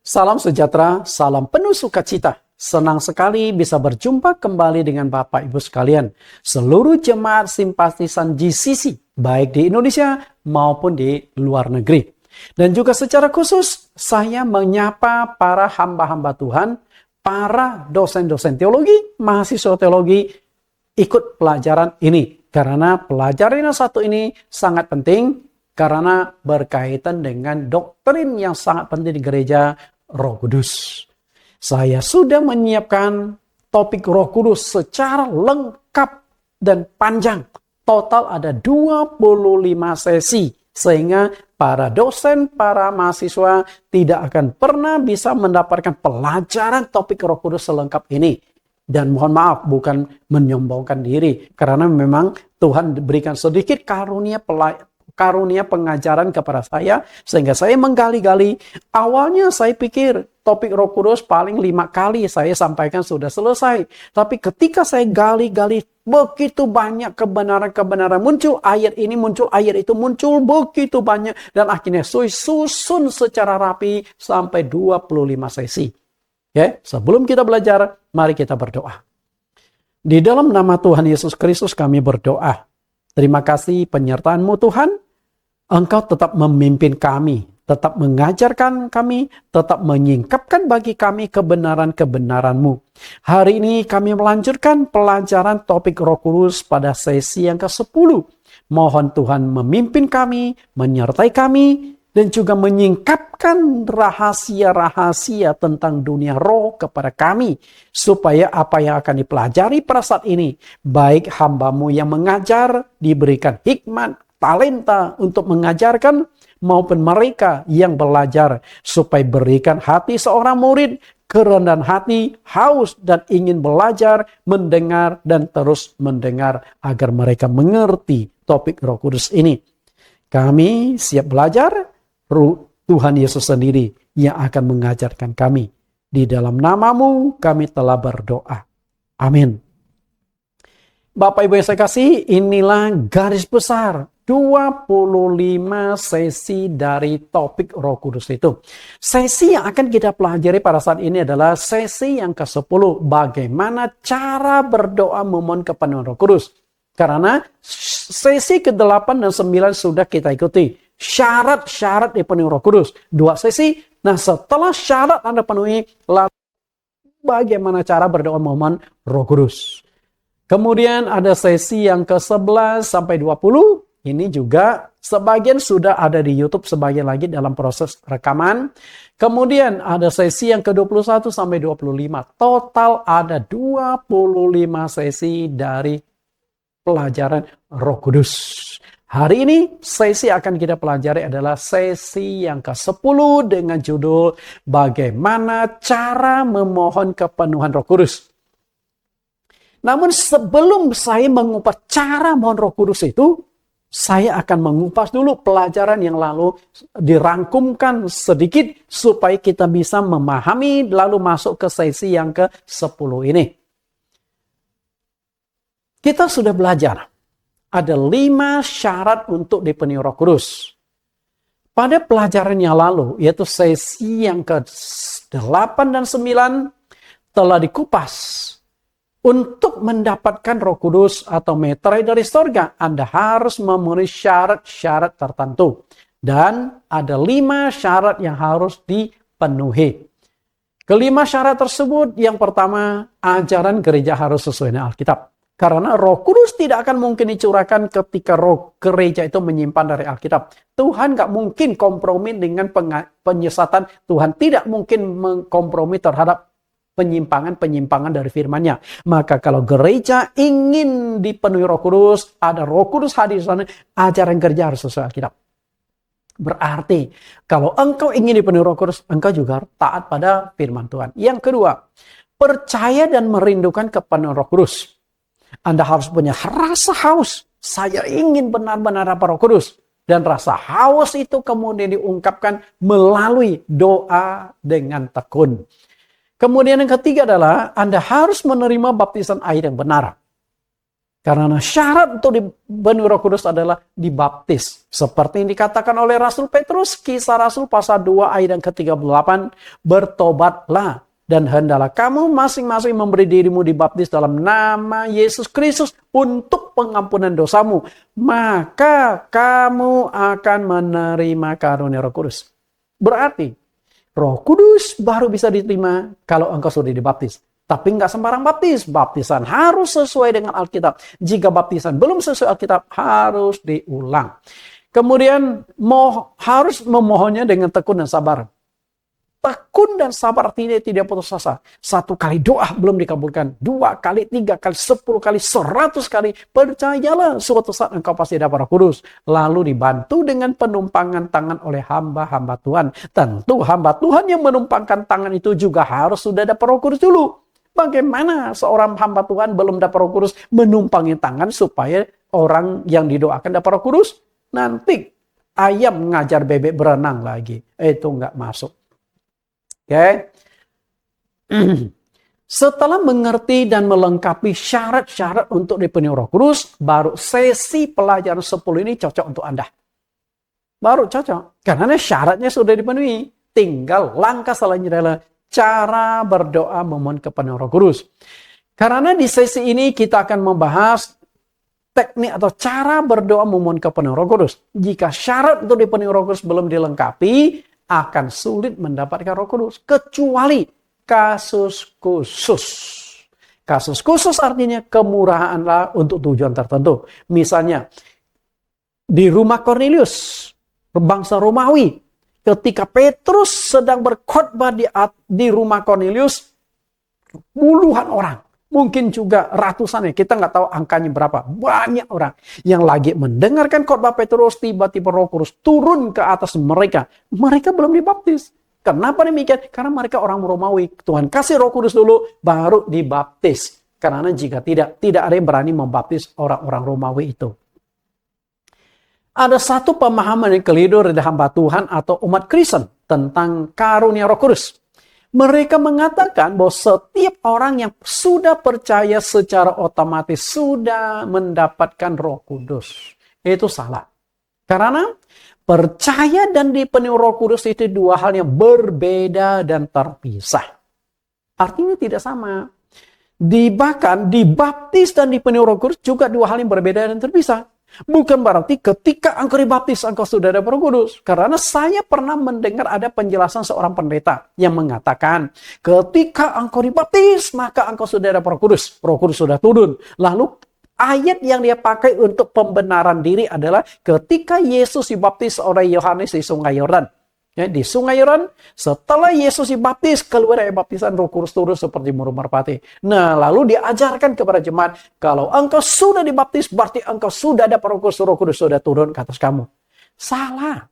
Salam sejahtera, salam penuh sukacita. Senang sekali bisa berjumpa kembali dengan Bapak Ibu sekalian. Seluruh jemaat simpatisan GCC, baik di Indonesia maupun di luar negeri. Dan juga secara khusus, saya menyapa para hamba-hamba Tuhan, para dosen-dosen teologi, mahasiswa teologi, ikut pelajaran ini. Karena pelajaran yang satu ini sangat penting, karena berkaitan dengan doktrin yang sangat penting di gereja Roh Kudus. Saya sudah menyiapkan topik Roh Kudus secara lengkap dan panjang. Total ada 25 sesi. Sehingga para dosen, para mahasiswa tidak akan pernah bisa mendapatkan pelajaran topik Roh Kudus selengkap ini. Dan mohon maaf, bukan menyombongkan diri. Karena memang Tuhan berikan sedikit karunia pengajaran kepada saya, sehingga saya menggali-gali. Awalnya saya pikir topik Roh Kudus paling 5 kali saya sampaikan sudah selesai. Tapi ketika saya gali-gali, begitu banyak kebenaran-kebenaran muncul, ayat ini muncul, ayat itu muncul, begitu banyak. Dan akhirnya susun secara rapi sampai 25 sesi. Oke, sebelum kita belajar, mari kita berdoa. Di dalam nama Tuhan Yesus Kristus kami berdoa. Terima kasih penyertaan-Mu Tuhan. Engkau tetap memimpin kami, tetap mengajarkan kami, tetap menyingkapkan bagi kami kebenaran-kebenaran-Mu. Hari ini kami melanjutkan pelajaran topik Roh Kudus pada sesi yang ke-10. Mohon Tuhan memimpin kami, menyertai kami, dan juga menyingkapkan rahasia-rahasia tentang dunia roh kepada kami. Supaya apa yang akan dipelajari pada saat ini, baik hamba-Mu yang mengajar, diberikan hikmat, talenta untuk mengajarkan, maupun mereka yang belajar, supaya berikan hati seorang murid, kerendahan hati, haus dan ingin belajar, mendengar dan terus mendengar, agar mereka mengerti topik Roh Kudus ini. Kami siap belajar, Tuhan Yesus sendiri yang akan mengajarkan kami. Di dalam nama-Mu kami telah berdoa. Amin. Bapak Ibu yang saya kasih, inilah garis besar 25 sesi dari topik Roh Kudus itu. Sesi yang akan kita pelajari pada saat ini adalah sesi yang ke-10. Bagaimana cara berdoa memohon kepenuhan Roh Kudus. Karena sesi ke-8 dan 9 sudah kita ikuti. Syarat-syarat dipenuhi Roh Kudus. 2 sesi. Nah, setelah syarat Anda penuhi, lalu bagaimana cara berdoa memohon Roh Kudus. Kemudian ada sesi yang ke-11 sampai 20. Ini juga sebagian sudah ada di YouTube, sebagian lagi dalam proses rekaman. Kemudian ada sesi yang ke-21 sampai 25. Total ada 25 sesi dari pelajaran Roh Kudus. Hari ini sesi akan kita pelajari adalah sesi yang ke-10 dengan judul Bagaimana Cara Memohon Kepenuhan Roh Kudus. Namun sebelum saya mengupas cara mohon Roh Kudus itu, saya akan mengupas dulu pelajaran yang lalu, dirangkumkan sedikit supaya kita bisa memahami, lalu masuk ke sesi yang ke-10 ini. Kita sudah belajar, ada 5 syarat untuk dipenuhi Roh Kudus. Pada pelajaran yang lalu, yaitu sesi yang ke-8 dan 9, telah dikupas. Untuk mendapatkan Roh Kudus atau meterai dari sorga, Anda harus memenuhi syarat-syarat tertentu. Dan ada 5 syarat yang harus dipenuhi. Kelima syarat tersebut, yang pertama, ajaran gereja harus sesuai dengan Alkitab. Karena Roh Kudus tidak akan mungkin dicurahkan ketika roh gereja itu menyimpan dari Alkitab. Tuhan gak mungkin kompromi dengan penyesatan. Tuhan tidak mungkin mengkompromi terhadap penyimpangan-penyimpangan dari firman-Nya. Maka kalau gereja ingin dipenuhi Roh Kudus, ada Roh Kudus hadir di sana, ajaran gereja harus sesuai Alkitab. Berarti kalau engkau ingin dipenuhi Roh Kudus, engkau juga taat pada firman Tuhan. Yang kedua, percaya dan merindukan kepenuhan Roh Kudus. Anda harus punya rasa haus. Saya ingin benar-benar dapat Roh Kudus. Dan rasa haus itu kemudian diungkapkan melalui doa dengan tekun. Kemudian yang ketiga adalah Anda harus menerima baptisan air yang benar. Karena syarat untuk dipenuhi Roh Kudus adalah dibaptis. Seperti yang dikatakan oleh Rasul Petrus, Kisah Rasul pasal 2 ayat yang ke-38, bertobatlah dan hendaklah kamu masing-masing memberi dirimu dibaptis dalam nama Yesus Kristus untuk pengampunan dosamu. Maka kamu akan menerima karunia Roh Kudus. Berarti Roh Kudus baru bisa diterima kalau engkau sudah dibaptis. Tapi nggak sembarang baptis. Baptisan harus sesuai dengan Alkitab. Jika baptisan belum sesuai Alkitab, harus diulang. Kemudian harus memohonnya dengan tekun dan sabar. Tekun dan sabar artinya tidak putus asa. 1 kali doa belum dikabulkan. 2 kali, 3 kali, 10 kali, 100 kali. Percayalah suatu saat engkau pasti dapat Roh Kudus. Lalu dibantu dengan penumpangan tangan oleh hamba-hamba Tuhan. Tentu hamba Tuhan yang menumpangkan tangan itu juga harus sudah dapat Roh Kudus dulu. Bagaimana seorang hamba Tuhan belum dapat Roh Kudus menumpangi tangan supaya orang yang didoakan dapat Roh Kudus? Nanti ayam ngajar bebek berenang lagi. Itu nggak masuk. Oke. Setelah mengerti dan melengkapi syarat-syarat untuk dipenuhi Roh Kudus, baru sesi pelajaran 10 ini cocok untuk Anda. Baru cocok. Karena syaratnya sudah dipenuhi. Tinggal langkah selanjutnya adalah cara berdoa memohon kepenuhan Roh Kudus. Karena di sesi ini kita akan membahas teknik atau cara berdoa memohon kepenuhan Roh Kudus. Jika syarat untuk dipenuhi Roh Kudus belum dilengkapi, akan sulit mendapatkan Roh Kudus. Kecuali kasus khusus. Kasus khusus artinya kemurahanlah untuk tujuan tertentu. Misalnya, di rumah Kornelius, bangsa Romawi, ketika Petrus sedang berkhotbah di rumah Kornelius, puluhan orang, mungkin juga ratusan, kita nggak tahu angkanya berapa, banyak orang yang lagi mendengarkan khotbah Petrus, tiba-tiba Roh Kudus turun ke atas mereka. Mereka belum dibaptis. Kenapa demikian? Karena mereka orang Romawi. Tuhan kasih Roh Kudus dulu, baru dibaptis. Karena jika tidak ada yang berani membaptis orang-orang Romawi itu. Ada satu pemahaman yang keliru dari hamba Tuhan atau umat Kristen tentang karunia Roh Kudus. Mereka mengatakan bahwa setiap orang yang sudah percaya secara otomatis sudah mendapatkan Roh Kudus. Itu salah. Karena percaya dan dipenuhi Roh Kudus itu dua hal yang berbeda dan terpisah. Artinya tidak sama. Bahkan dibaptis dan dipenuhi Roh Kudus juga dua hal yang berbeda dan terpisah. Bukan berarti ketika engkau dibaptis, engkau sudah ada Roh Kudus. Karena saya pernah mendengar ada penjelasan seorang pendeta yang mengatakan, ketika engkau dibaptis, maka engkau sudah ada Roh Kudus. Roh Kudus sudah turun. Lalu ayat yang dia pakai untuk pembenaran diri adalah ketika Yesus dibaptis oleh Yohanes di Sungai Yordan. Ya, di Sungai Yordan, setelah Yesus dibaptis, keluar dari baptisan Roh Kudus turun seperti burung merpati. Nah, lalu diajarkan kepada jemaat, kalau engkau sudah dibaptis, berarti engkau sudah ada Roh Kudus sudah turun ke atas kamu. Salah.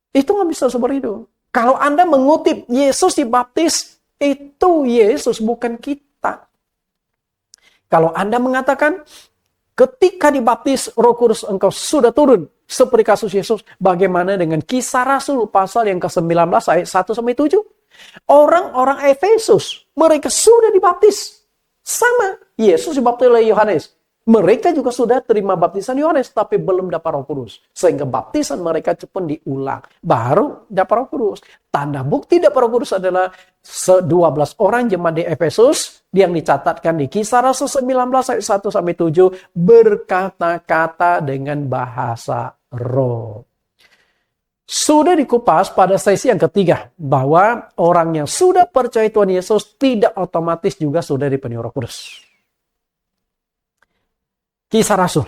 Itu nggak bisa seperti itu. Kalau Anda mengutip Yesus dibaptis, itu Yesus, bukan kita. Kalau Anda mengatakan, ketika dibaptis Roh Kudus engkau sudah turun, seperti kasus Yesus, bagaimana dengan Kisah Rasul pasal yang ke-19 ayat 1-7? Orang-orang Efesus, mereka sudah dibaptis. Sama, Yesus dibaptis oleh Yohanes. Mereka juga sudah terima baptisan Yohanes, tapi belum dapat Roh Kudus. Sehingga baptisan mereka cepat diulang. Baru dapat Roh Kudus. Tanda bukti dapat Roh Kudus adalah 12 orang jemaat di Efesus yang dicatatkan di Kisah Rasul 19 ayat 1-7 berkata-kata dengan bahasa roh. Sudah dikupas pada sesi yang ketiga bahwa orang yang sudah percaya Tuhan Yesus tidak otomatis juga sudah dipenuhi Roh Kudus. Kisah Rasul.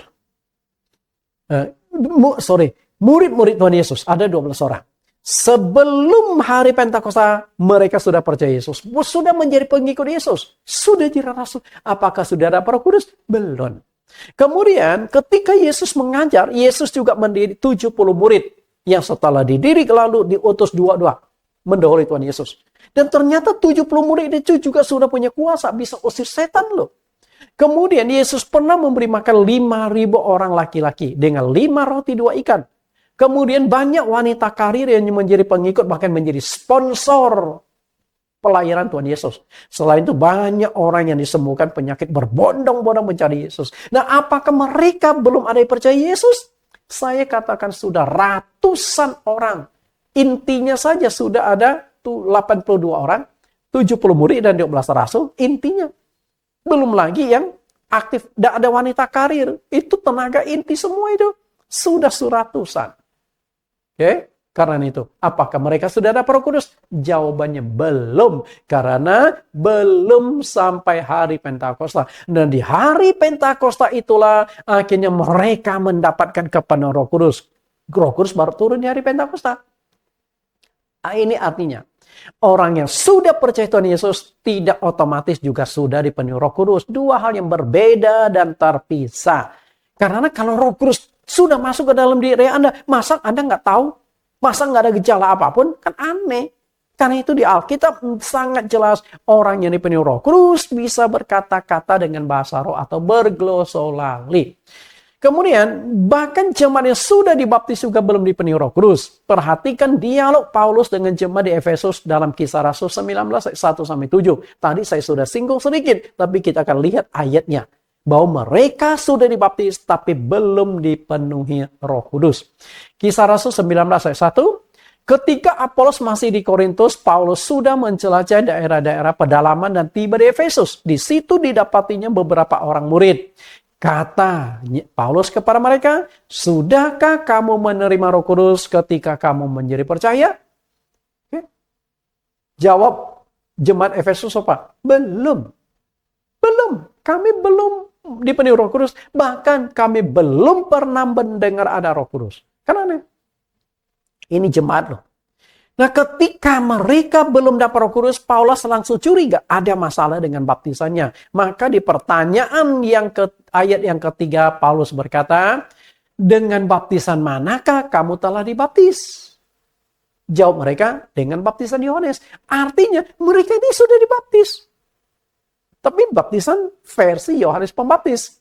Murid-murid Tuhan Yesus ada 12 orang. Sebelum hari Pentakosta, mereka sudah percaya Yesus. Sudah menjadi pengikut Yesus. Sudah jadi rasul. Apakah sudah ada Roh Kudus? Belum. Kemudian ketika Yesus mengajar, Yesus juga mendidik 70 murid. Yang setelah dididik lalu diutus dua-dua. Mendahului Tuhan Yesus. Dan ternyata 70 murid itu juga sudah punya kuasa. Bisa usir setan loh. Kemudian Yesus pernah memberi makan 5.000 orang laki-laki dengan 5 roti 2 ikan. Kemudian banyak wanita karir yang menjadi pengikut bahkan menjadi sponsor pelayanan Tuhan Yesus. Selain itu banyak orang yang disembuhkan penyakit berbondong-bondong mencari Yesus. Nah, apakah mereka belum ada yang percaya Yesus? Saya katakan sudah ratusan orang. Intinya saja sudah ada 82 orang, 70 murid dan 12 rasul. Intinya. Belum lagi yang aktif. Tidak ada wanita karir. Itu tenaga inti semua itu. Sudah ratusan. Oke? Karena itu, apakah mereka sudah ada Roh Kudus? Jawabannya belum. Karena belum sampai hari Pentakosta. Dan di hari Pentakosta itulah akhirnya mereka mendapatkan kepenuhan Roh Kudus. Roh Kudus baru turun di hari Pentakosta. Ini artinya, orang yang sudah percaya Tuhan Yesus tidak otomatis juga sudah dipenuhi Roh Kudus. Dua hal yang berbeda dan terpisah. Karena kalau Roh Kudus sudah masuk ke dalam diri Anda, masa Anda nggak tahu? Masa nggak ada gejala apapun? Kan aneh. Karena itu di Alkitab sangat jelas orang yang dipenuhi Roh Kudus bisa berkata-kata dengan bahasa roh atau berglosolali. Kemudian bahkan jemaat yang sudah dibaptis juga belum dipenuhi Roh Kudus. Perhatikan dialog Paulus dengan jemaat di Efesus dalam Kisah Rasul 19 ayat 1-7. Tadi saya sudah singgung sedikit, tapi kita akan lihat ayatnya. Bahwa mereka sudah dibaptis tapi belum dipenuhi Roh Kudus. Kisah Rasul 19 ayat 1. Ketika Apolos masih di Korintus, Paulus sudah menjelajah daerah-daerah pedalaman dan tiba di Efesus. Di situ didapatinya beberapa orang murid. Kata Paulus kepada mereka, sudahkah kamu menerima Roh Kudus ketika kamu menjadi percaya? Oke. Jawab jemaat Efesus apa? Belum. Belum. Kami belum dipenuhi Roh Kudus, bahkan kami belum pernah mendengar ada Roh Kudus. Karena ini jemaat loh. Nah, ketika mereka belum dapat Roh Kudus, Paulus langsung curiga ada masalah dengan baptisannya. Maka di pertanyaan ayat yang ketiga Paulus berkata, dengan baptisan manakah kamu telah dibaptis? Jawab mereka, dengan baptisan Yohanes. Artinya mereka ini sudah dibaptis. Tapi baptisan versi Yohanes Pembaptis.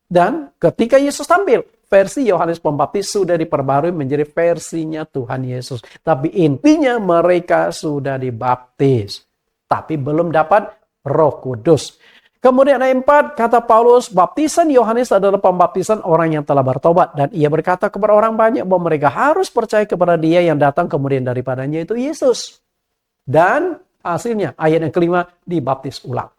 Dan ketika Yesus tampil, versi Yohanes Pembaptis sudah diperbarui menjadi versinya Tuhan Yesus. Tapi intinya mereka sudah dibaptis. Tapi belum dapat Roh Kudus. Kemudian ayat 4, kata Paulus, baptisan Yohanes adalah pembaptisan orang yang telah bertobat. Dan ia berkata kepada orang banyak bahwa mereka harus percaya kepada dia yang datang kemudian daripadanya itu Yesus. Dan hasilnya ayat yang kelima dibaptis ulang.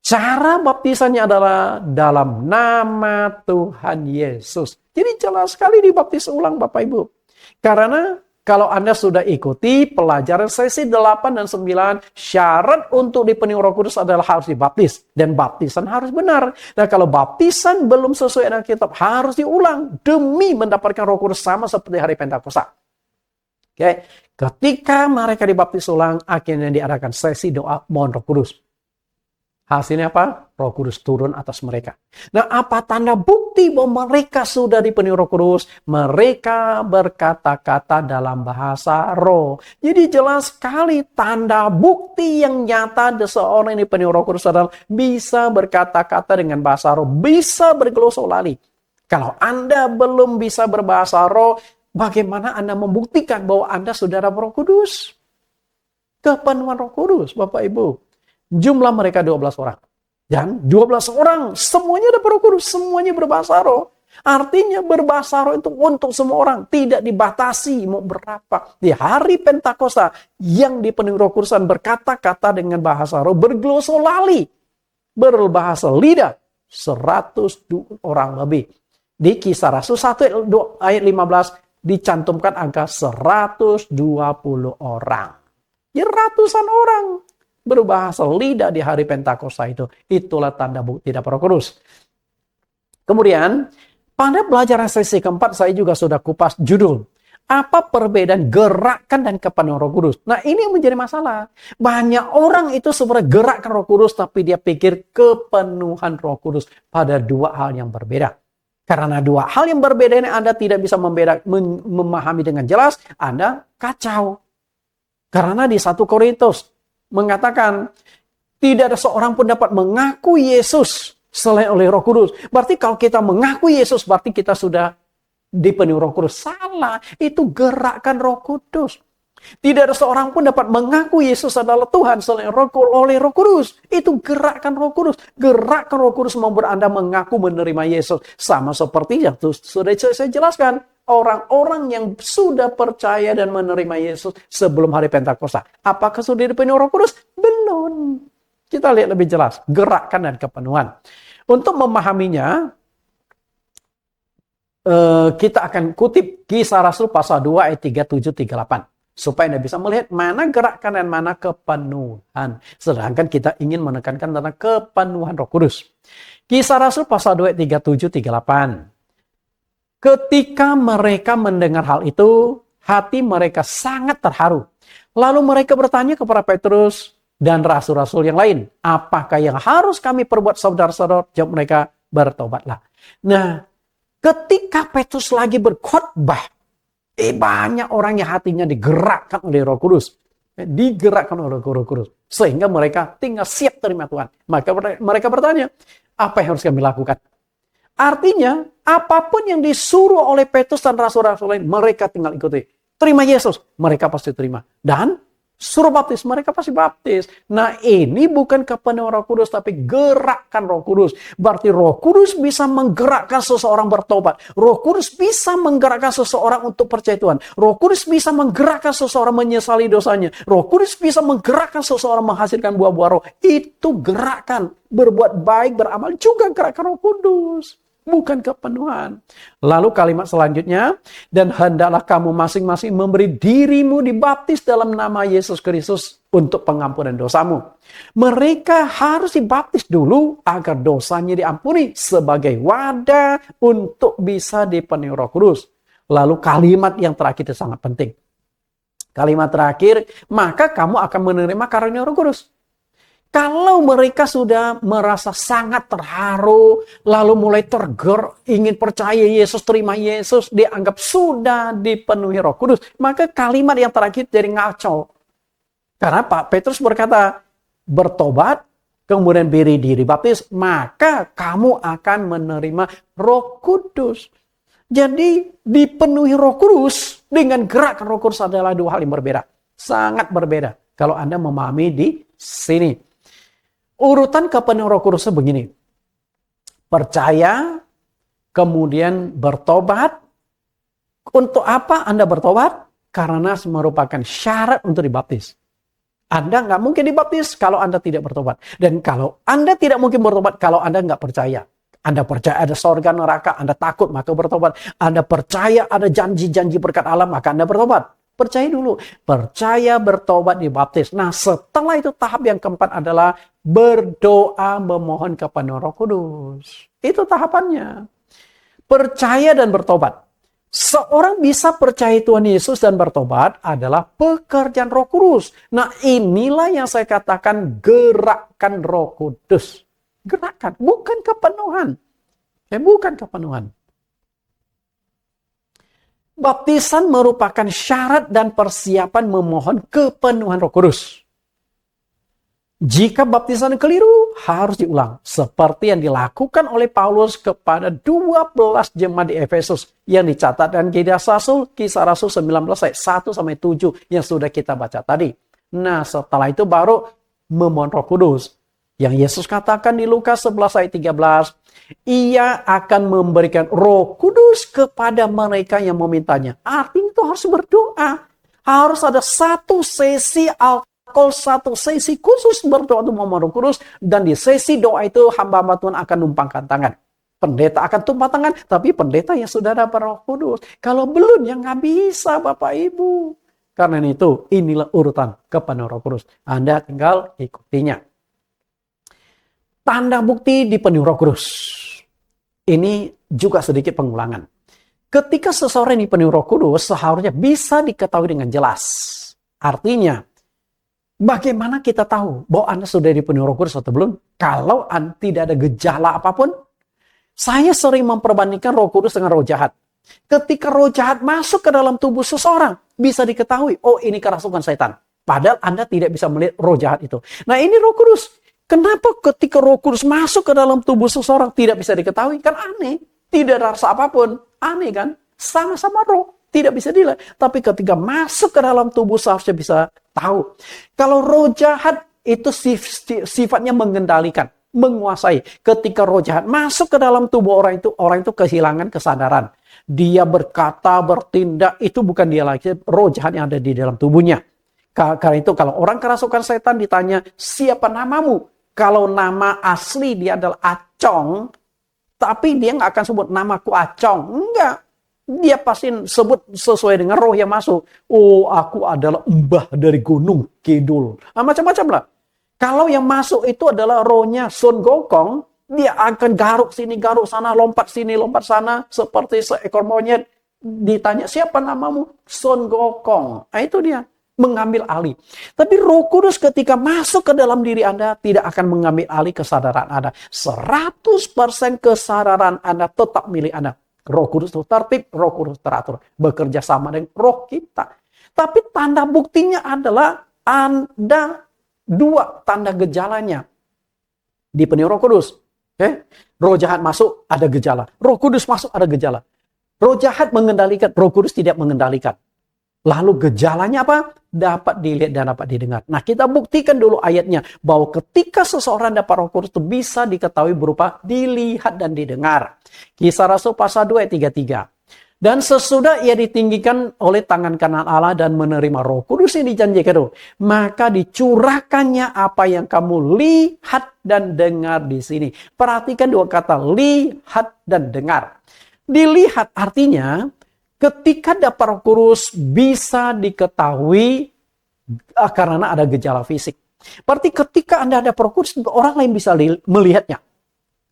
Cara baptisannya adalah dalam nama Tuhan Yesus. Jadi jelas sekali dibaptis ulang Bapak Ibu. Karena kalau Anda sudah ikuti pelajaran sesi 8 dan 9, syarat untuk dipenuhi Roh Kudus adalah harus dibaptis. Dan baptisan harus benar. Nah, kalau baptisan belum sesuai dengan kitab, harus diulang demi mendapatkan Roh Kudus sama seperti hari Pentakosta. Oke. Ketika mereka dibaptis ulang, akhirnya diadakan sesi doa mohon Roh Kudus. Hasilnya apa? Roh Kudus turun atas mereka. Nah, apa tanda bukti bahwa mereka sudah dipenuhi Roh Kudus? Mereka berkata-kata dalam bahasa roh. Jadi jelas sekali tanda bukti yang nyata seseorang yang dipenuhi Roh Kudus adalah bisa berkata-kata dengan bahasa roh, bisa berglosolali. Kalau Anda belum bisa berbahasa roh, bagaimana Anda membuktikan bahwa Anda sudah ada Roh Kudus? Kepenuhan Roh Kudus, Bapak Ibu. Jumlah mereka 12 orang. Dan 12 orang semuanya ada Roh Kudus, semuanya berbahasa roh. Artinya berbahasa roh itu untuk semua orang, tidak dibatasi mau berapa. Di hari Pentakosta yang dipenuhi Roh Kudusan berkata-kata dengan bahasa roh, berglosolali, berbahasa lidah 100 orang lebih. Di Kisah Rasul 1 ayat 15 dicantumkan angka 120 orang. Ya ratusan orang berbahasa lidah di hari Pentakosta itu. Itulah tanda bukti dapat Roh Kudus. Kemudian, pada pelajaran sesi keempat saya juga sudah kupas judul. Apa perbedaan gerakan dan kepenuhan Roh Kudus? Nah, ini yang menjadi masalah. Banyak orang itu sebenarnya gerakkan Roh Kudus, tapi dia pikir kepenuhan Roh Kudus pada dua hal yang berbeda. Karena dua hal yang berbeda ini Anda tidak bisa memahami dengan jelas, Anda kacau. Karena di 1 Korintus mengatakan tidak ada seorang pun dapat mengaku Yesus selain oleh Roh Kudus. Berarti kalau kita mengaku Yesus berarti kita sudah dipenuhi Roh Kudus. Salah, itu gerakan Roh Kudus. Tidak ada seorang pun dapat mengaku Yesus adalah Tuhan selain oleh Roh Kudus. Itu gerakan Roh Kudus. Gerakan Roh Kudus membuat Anda mengaku menerima Yesus. Sama seperti yang sudah saya jelaskan. Orang-orang yang sudah percaya dan menerima Yesus sebelum hari Pentakosta. Apakah sudah dipenuhi Roh Kudus? Belum. Kita lihat lebih jelas. Gerakan dan kepenuhan. Untuk memahaminya, kita akan kutip Kisah Rasul pasal 2 ayat 37-38. Supaya Anda bisa melihat mana gerakan dan mana kepenuhan. Sedangkan kita ingin menekankan tentang kepenuhan Roh Kudus. Kisah Rasul pasal 2 ayat 37-38. Ketika mereka mendengar hal itu, hati mereka sangat terharu. Lalu mereka bertanya kepada Petrus dan rasul-rasul yang lain, apakah yang harus kami perbuat saudara-saudara? Jawab mereka, bertobatlah. Nah, ketika Petrus lagi berkhotbah, banyak orang yang hatinya digerakkan oleh Roh Kudus. Digerakkan oleh Roh Kudus. Sehingga mereka tinggal siap terima Tuhan. Maka mereka bertanya, apa yang harus kami lakukan? Artinya, apapun yang disuruh oleh Petrus dan rasul-rasul lain, mereka tinggal ikuti. Terima Yesus, mereka pasti terima. Dan suruh baptis, mereka pasti baptis. Nah, ini bukan kepenuhan Roh Kudus, tapi gerakan Roh Kudus. Berarti Roh Kudus bisa menggerakkan seseorang bertobat. Roh Kudus bisa menggerakkan seseorang untuk percaya Tuhan. Roh Kudus bisa menggerakkan seseorang menyesali dosanya. Roh Kudus bisa menggerakkan seseorang menghasilkan buah-buah roh. Itu gerakan berbuat baik, beramal juga gerakan Roh Kudus. Bukan kepenuhan. Lalu kalimat selanjutnya, dan hendaklah kamu masing-masing memberi dirimu dibaptis dalam nama Yesus Kristus untuk pengampunan dosamu. Mereka harus dibaptis dulu agar dosanya diampuni sebagai wadah untuk bisa dipenuhi Roh Kudus. Lalu kalimat yang terakhir itu sangat penting. Kalimat terakhir, maka kamu akan menerima karunia Roh Kudus. Kalau mereka sudah merasa sangat terharu, lalu mulai ingin percaya Yesus, terima Yesus, dianggap sudah dipenuhi Roh Kudus, maka kalimat yang terakhir jadi ngaco. Karena Pak Petrus berkata, bertobat, kemudian beri diri baptis, maka kamu akan menerima Roh Kudus. Jadi dipenuhi Roh Kudus dengan gerakan Roh Kudus adalah dua hal yang berbeda. Sangat berbeda. Kalau Anda memahami di sini. Urutan kepenuhan Roh Kudus begini. Percaya, kemudian bertobat. Untuk apa Anda bertobat? Karena merupakan syarat untuk dibaptis. Anda nggak mungkin dibaptis kalau Anda tidak bertobat. Dan kalau Anda tidak mungkin bertobat kalau Anda nggak percaya. Anda percaya ada surga neraka, Anda takut maka bertobat. Anda percaya ada janji-janji berkat Allah maka Anda bertobat. Percaya dulu. Percaya, bertobat, dibaptis. Nah, setelah itu tahap yang keempat adalah berdoa memohon kepenuhan Roh Kudus. Itu tahapannya. Percaya dan bertobat. Seorang bisa percaya Tuhan Yesus dan bertobat adalah pekerjaan Roh Kudus. Nah, inilah yang saya katakan gerakan Roh Kudus. Gerakan, bukan kepenuhan. Bukan kepenuhan. Baptisan merupakan syarat dan persiapan memohon kepenuhan Roh Kudus. Jika baptisan keliru, harus diulang. Seperti yang dilakukan oleh Paulus kepada 12 jemaat di Efesus yang dicatat dan Kisah Rasul 19 ayat 1-7 yang sudah kita baca tadi. Nah, setelah itu baru memohon Roh Kudus. Yang Yesus katakan di Lukas 11 ayat 13, Ia akan memberikan Roh Kudus kepada mereka yang memintanya. Artinya itu harus berdoa. Harus ada satu sesi satu sesi khusus berdoa untuk memohon Roh Kudus. Dan di sesi doa itu hamba-hamba Tuhan akan numpangkan tangan. Pendeta akan tumpang tangan, tapi pendeta yang sudah dapat Roh Kudus. Kalau belum, ya nggak bisa Bapak Ibu. Karena itu, inilah urutan kepenuhan Roh Kudus. Anda tinggal ikutinya. Tanda bukti dipenuhi Roh Kudus. Ini juga sedikit pengulangan. Ketika seseorang dipenuhi Roh Kudus, seharusnya bisa diketahui dengan jelas. Artinya, bagaimana kita tahu bahwa Anda sudah dipenuhi Roh Kudus atau belum? Kalau Anda tidak ada gejala apapun, saya sering memperbandingkan Roh Kudus dengan roh jahat. Ketika roh jahat masuk ke dalam tubuh seseorang, bisa diketahui, oh ini kerasukan setan. Padahal Anda tidak bisa melihat roh jahat itu. Nah, ini Roh Kudus. Kenapa ketika Roh Kudus masuk ke dalam tubuh seseorang tidak bisa diketahui? Kan aneh. Tidak ada rasa apapun. Aneh kan? Sama-sama roh. Tidak bisa dilihat. Tapi ketika masuk ke dalam tubuh seharusnya bisa tahu. Kalau roh jahat itu sifatnya mengendalikan, menguasai. Ketika roh jahat masuk ke dalam tubuh orang itu kehilangan kesadaran. Dia berkata, bertindak, itu bukan dia lagi, roh jahat yang ada di dalam tubuhnya. Karena itu kalau orang kerasukan setan ditanya, siapa namamu? Kalau nama asli dia adalah Acong, tapi dia nggak akan sebut namaku Acong. Enggak. Dia pasti sebut sesuai dengan roh yang masuk. Oh, aku adalah Mbah dari Gunung Kidul. Nah, macam-macam lah. Kalau yang masuk itu adalah rohnya Sun Gokong, dia akan garuk sini, garuk sana, lompat sini, lompat sana, seperti seekor monyet. Ditanya, siapa namamu? Sun Gokong. Nah, itu dia. Mengambil alih. Tapi Roh Kudus ketika masuk ke dalam diri Anda, tidak akan mengambil alih kesadaran Anda. 100% kesadaran Anda tetap milik Anda. Roh Kudus itu tertib, Roh Kudus teratur. Bekerja sama dengan roh kita. Tapi tanda buktinya adalah Anda dua tanda gejalanya. Dipenuhi Roh Kudus. Okay? Roh jahat masuk, ada gejala. Roh Kudus masuk, ada gejala. Roh jahat mengendalikan, Roh Kudus tidak mengendalikan. Lalu gejalanya apa? Dapat dilihat dan dapat didengar. Nah, kita buktikan dulu ayatnya. Bahwa ketika seseorang dapat Roh Kudus itu bisa diketahui berupa dilihat dan didengar. Kisah Rasul pasal 2 ayat 33. Dan sesudah ia ditinggikan oleh tangan kanan Allah dan menerima Roh Kudus yang dijanjikan itu, maka dicurahkannya apa yang kamu lihat dan dengar di sini. Perhatikan dua kata, lihat dan dengar. Dilihat artinya ketika dapat Roh Kudus bisa diketahui karena ada gejala fisik. Berarti ketika Anda ada Roh Kudus, orang lain bisa melihatnya.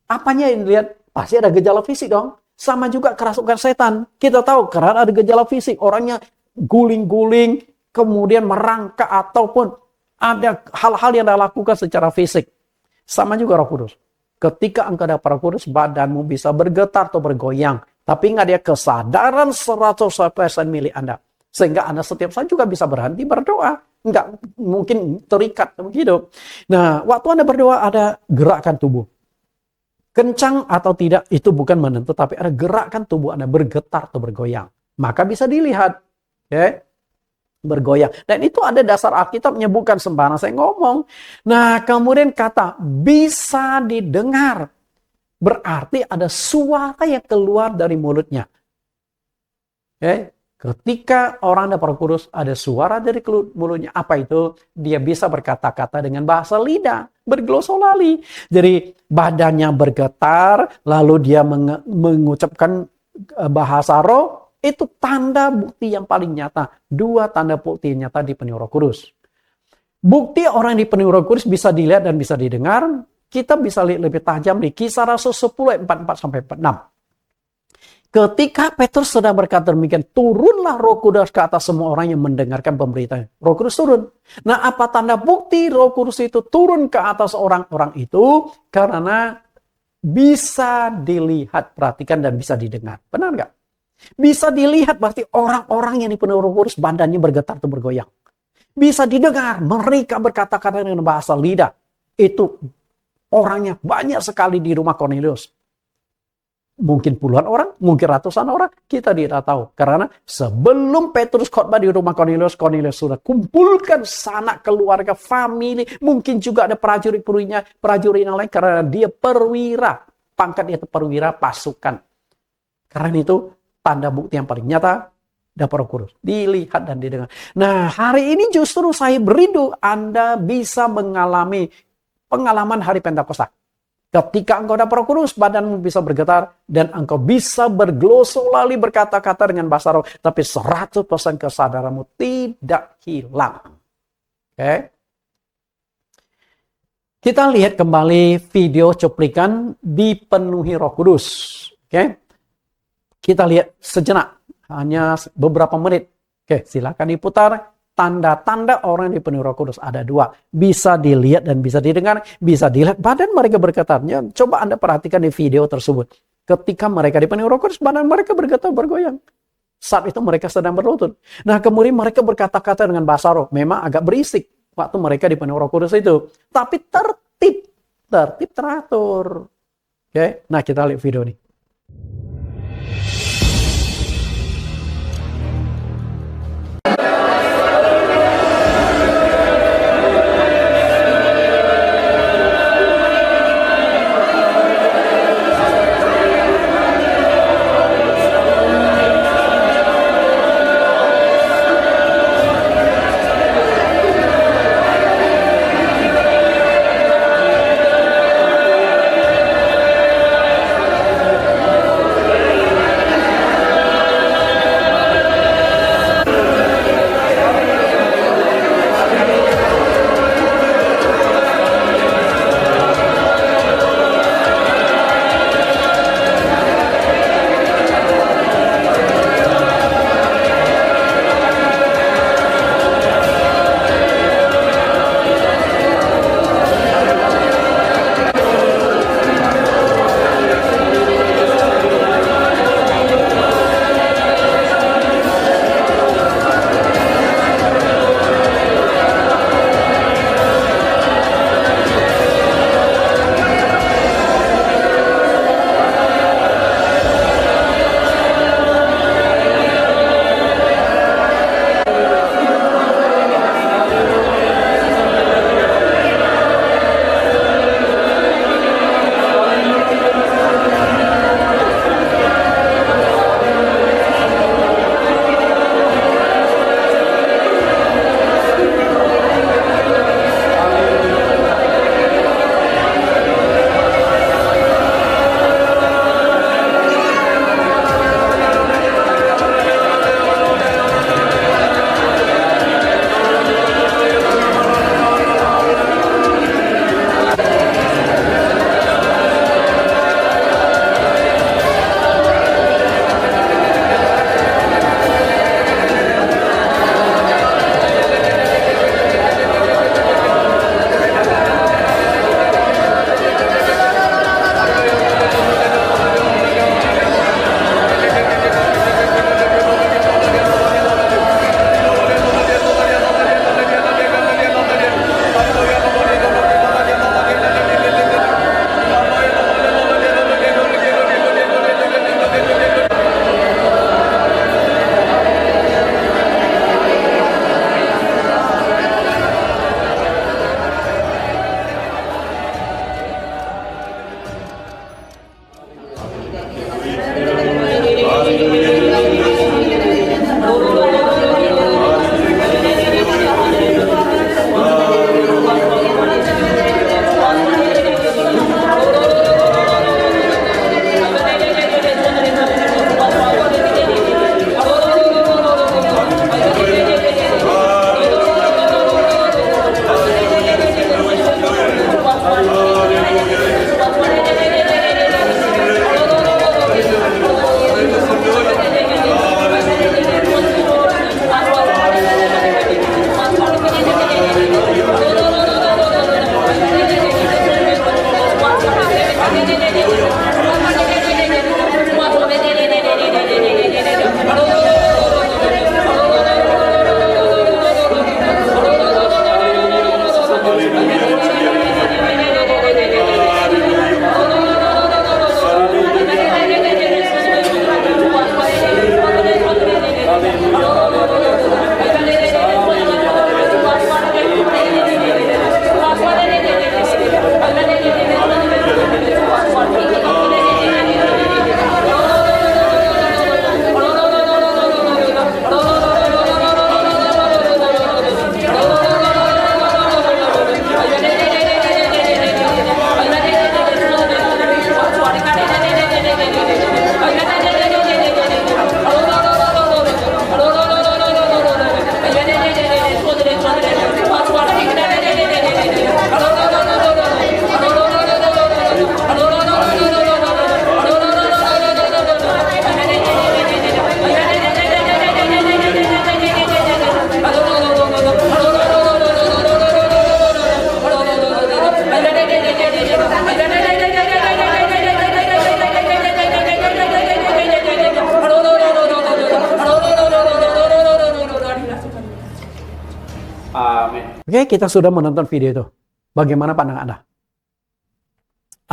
Apanya yang dilihat? Pasti ada gejala fisik dong. Sama juga kerasukan setan. Kita tahu karena ada gejala fisik. Orangnya guling-guling, kemudian merangkak, ataupun ada hal-hal yang Anda lakukan secara fisik. Sama juga Roh Kudus. Ketika engkau dapat Roh Kudus, badanmu bisa bergetar atau bergoyang. Tapi nggak ada kesadaran 100% milik Anda. Sehingga Anda setiap saat juga bisa berhenti berdoa. Nggak mungkin terikat begitu. Nah, waktu Anda berdoa ada gerakan tubuh. Kencang atau tidak itu bukan menentu, tapi ada gerakan tubuh Anda bergetar atau bergoyang. Maka bisa dilihat. Okay? Bergoyang. Dan itu ada dasar Alkitabnya, bukan sembarang saya ngomong. Nah, kemudian kata bisa didengar. Berarti ada suara yang keluar dari mulutnya. Okay? Ketika orang dapat Roh Kudus, ada suara dari mulutnya. Apa itu? Dia bisa berkata-kata dengan bahasa lidah. Berglosolali. Jadi badannya bergetar, lalu dia mengucapkan bahasa roh. Itu tanda bukti yang paling nyata. Dua tanda bukti yang nyata dipenuhi Roh Kudus. Bukti orang dipenuhi Roh Kudus bisa dilihat dan bisa didengar. Kita bisa lihat lebih tajam di Kisah Rasul 10 ayat 44-46. Ketika Petrus sedang berkata demikian, turunlah Roh Kudus ke atas semua orang yang mendengarkan pemberitaan. Roh Kudus turun. Nah, apa tanda bukti Roh Kudus itu turun ke atas orang-orang itu? Karena bisa dilihat, perhatikan, dan bisa didengar. Benar nggak? Bisa dilihat berarti orang-orang yang dipenuhi Roh Kudus badannya bergetar atau bergoyang. Bisa didengar, mereka berkata-kata dengan bahasa lidah. Itu orangnya banyak sekali di rumah Kornelius. Mungkin puluhan orang, mungkin ratusan orang, kita tidak tahu. Karena sebelum Petrus khotbah di rumah Kornelius, Kornelius sudah kumpulkan sanak keluarga, famili, mungkin juga ada prajurit yang lain, karena dia perwira, pangkat dia itu perwira pasukan. Karena itu tanda bukti yang paling nyata, dapat Roh Kudus, dilihat dan didengar. Nah, hari ini justru saya berindu Anda bisa mengalami pengalaman hari Pentakosta. Ketika engkau dapat Roh Kudus, badanmu bisa bergetar dan engkau bisa berglosolali berkata-kata dengan bahasa roh, tapi 100% kesadaranmu tidak hilang. Oke. Kita lihat kembali video cuplikan dipenuhi Roh Kudus. Oke. Kita lihat sejenak, hanya beberapa menit. Oke, silakan diputar. Tanda-tanda orang yang dipenuhi Roh Kudus ada dua. Bisa dilihat dan bisa didengar. Bisa dilihat badan mereka bergetar. Ya, coba Anda perhatikan di video tersebut. Ketika mereka dipenuhi Roh Kudus, badan mereka bergetar, bergoyang. Saat itu mereka sedang berlutut. Nah, kemudian mereka berkata-kata dengan bahasa roh. Memang agak berisik waktu mereka dipenuhi Roh Kudus itu. Tapi tertib teratur. Oke, nah kita lihat video ini. Oke, kita sudah menonton video itu. Bagaimana pandangan Anda?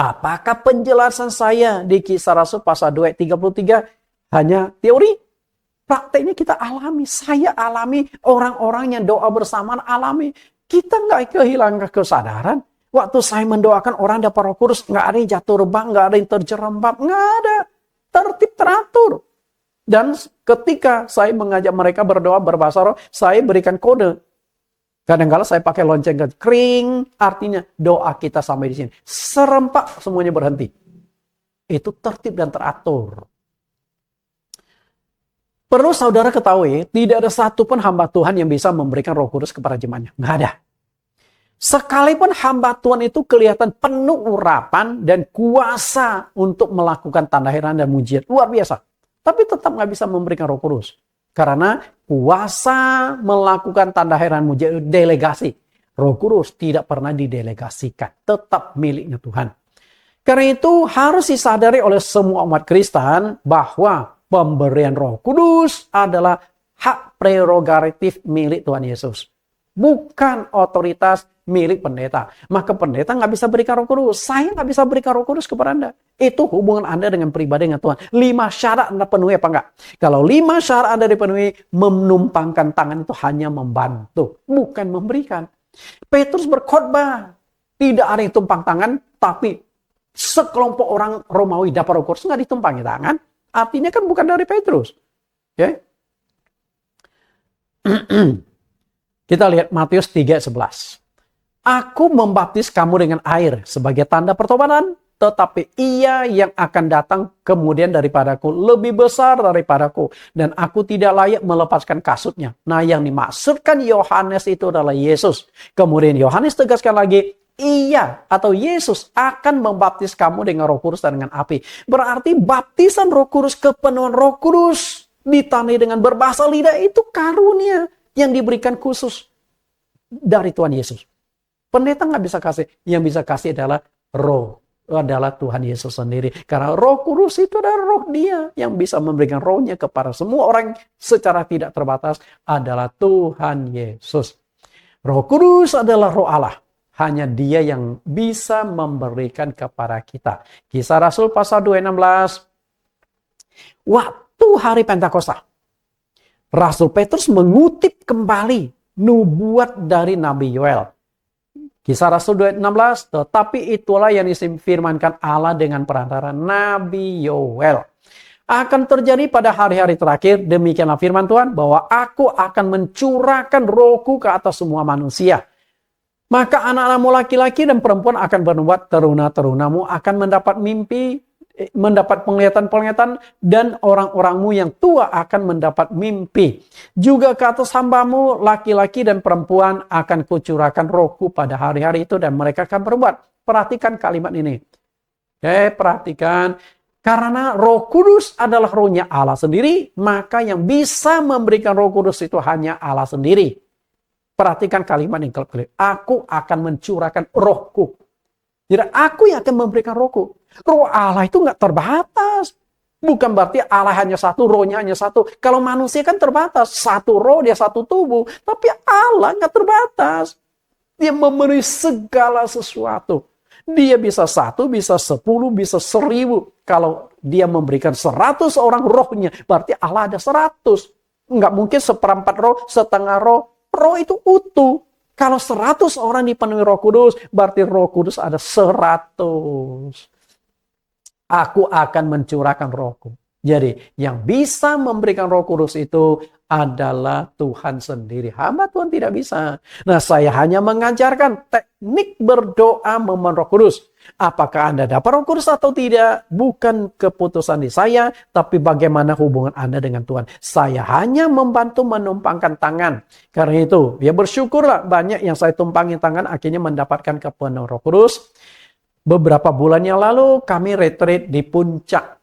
Apakah penjelasan saya di Kisah Rasul pasal 2 ayat 33 hanya teori? Prakteknya kita alami. Saya alami, orang-orang yang doa bersamaan alami. Kita nggak kehilangan kesadaran. Waktu saya mendoakan orang dapat Roh Kudus, nggak ada yang jatuh rebah, nggak ada yang terjerembab, nggak ada. Tertib teratur. Dan ketika saya mengajak mereka berdoa berbahasa roh, saya berikan kode. Kadang-kadang saya pakai lonceng kering, artinya doa kita sampai di sini. Serempak semuanya berhenti. Itu tertib dan teratur. Perlu saudara ketahui, tidak ada satupun hamba Tuhan yang bisa memberikan Roh Kudus kepada jemaatnya. Nggak ada. Sekalipun hamba Tuhan itu kelihatan penuh urapan dan kuasa untuk melakukan tanda heran dan mujizat. Luar biasa. Tapi tetap nggak bisa memberikan Roh Kudus. Karena kuasa melakukan tanda heran mujizat delegasi. Roh Kudus tidak pernah didelegasikan. Tetap miliknya Tuhan. Karena itu harus disadari oleh semua umat Kristen bahwa pemberian Roh Kudus adalah hak prerogatif milik Tuhan Yesus. Bukan otoritas milik pendeta. Maka pendeta nggak bisa berikan Roh Kudus. Saya nggak bisa berikan Roh Kudus kepada Anda. Itu hubungan Anda dengan pribadi dengan Tuhan. 5 syarat Anda penuhi apa enggak? Kalau 5 syarat Anda dipenuhi, menumpangkan tangan itu hanya membantu, bukan memberikan. Petrus berkhotbah, tidak ada yang tumpang tangan, tapi sekelompok orang Romawi dapat Roh Kudus nggak ditumpangi tangan. Artinya kan bukan dari Petrus. Oke? Kita lihat Matius 3:11. Aku membaptis kamu dengan air sebagai tanda pertobatan, tetapi ia yang akan datang kemudian daripadaku lebih besar daripadaku, dan aku tidak layak melepaskan kasutnya. Nah, yang dimaksudkan Yohanes itu adalah Yesus. Kemudian Yohanes tegaskan lagi, ia atau Yesus akan membaptis kamu dengan Roh Kudus dan dengan api. Berarti baptisan Roh Kudus, kepenuhan Roh Kudus ditandai dengan berbahasa lidah itu karunia yang diberikan khusus dari Tuhan Yesus. Pendeta nggak bisa kasih. Yang bisa kasih adalah roh. Adalah Tuhan Yesus sendiri. Karena Roh Kudus itu adalah roh Dia. Yang bisa memberikan rohnya kepada semua orang secara tidak terbatas adalah Tuhan Yesus. Roh Kudus adalah roh Allah. Hanya Dia yang bisa memberikan kepada kita. Kisah Rasul pasal 2:16. Waktu hari Pentakosta, Rasul Petrus mengutip kembali nubuat dari Nabi Yoel. Kisah Rasul 2:16, tetapi itulah yang difirmankan Allah dengan perantara Nabi Yoel. Akan terjadi pada hari-hari terakhir, demikianlah firman Tuhan, bahwa aku akan mencurahkan rohku ke atas semua manusia. Maka anak-anakmu laki-laki dan perempuan akan bernubuat, teruna-terunamu akan mendapat mimpi, mendapat penglihatan-penglihatan, dan orang-orangmu yang tua akan mendapat mimpi. Juga ke atas hambamu, laki-laki dan perempuan, akan kucurahkan rohku pada hari-hari itu, dan mereka akan berbuat. Perhatikan kalimat ini. Perhatikan. Karena Roh Kudus adalah rohnya Allah sendiri, maka yang bisa memberikan Roh Kudus itu hanya Allah sendiri. Perhatikan kalimat yang kelip-kelip. Aku akan mencurahkan rohku. Jadi aku yang akan memberikan rohku. Roh Allah itu nggak terbatas. Bukan berarti Allah hanya satu, rohnya hanya satu. Kalau manusia kan terbatas. Satu roh, dia satu tubuh. Tapi Allah nggak terbatas. Dia memenuhi segala sesuatu. Dia bisa 1, bisa 10, bisa 1000. Kalau dia memberikan 100 orang rohnya, berarti Allah ada 100. Nggak mungkin seperempat roh, setengah roh. Roh itu utuh. Kalau 100 orang dipenuhi Roh Kudus, berarti Roh Kudus ada 100. Aku akan mencurahkan rohku. Jadi, yang bisa memberikan Roh Kudus itu adalah Tuhan sendiri. Hamba Tuhan tidak bisa. Nah, saya hanya mengajarkan teknik berdoa memohon Roh Kudus. Apakah Anda dapat Roh Kudus atau tidak? Bukan keputusan di saya, tapi bagaimana hubungan Anda dengan Tuhan. Saya hanya membantu menumpangkan tangan. Karena itu, ya bersyukurlah banyak yang saya tumpangi tangan akhirnya mendapatkan kepenuhan Roh Kudus. Beberapa bulan yang lalu kami retreat di puncak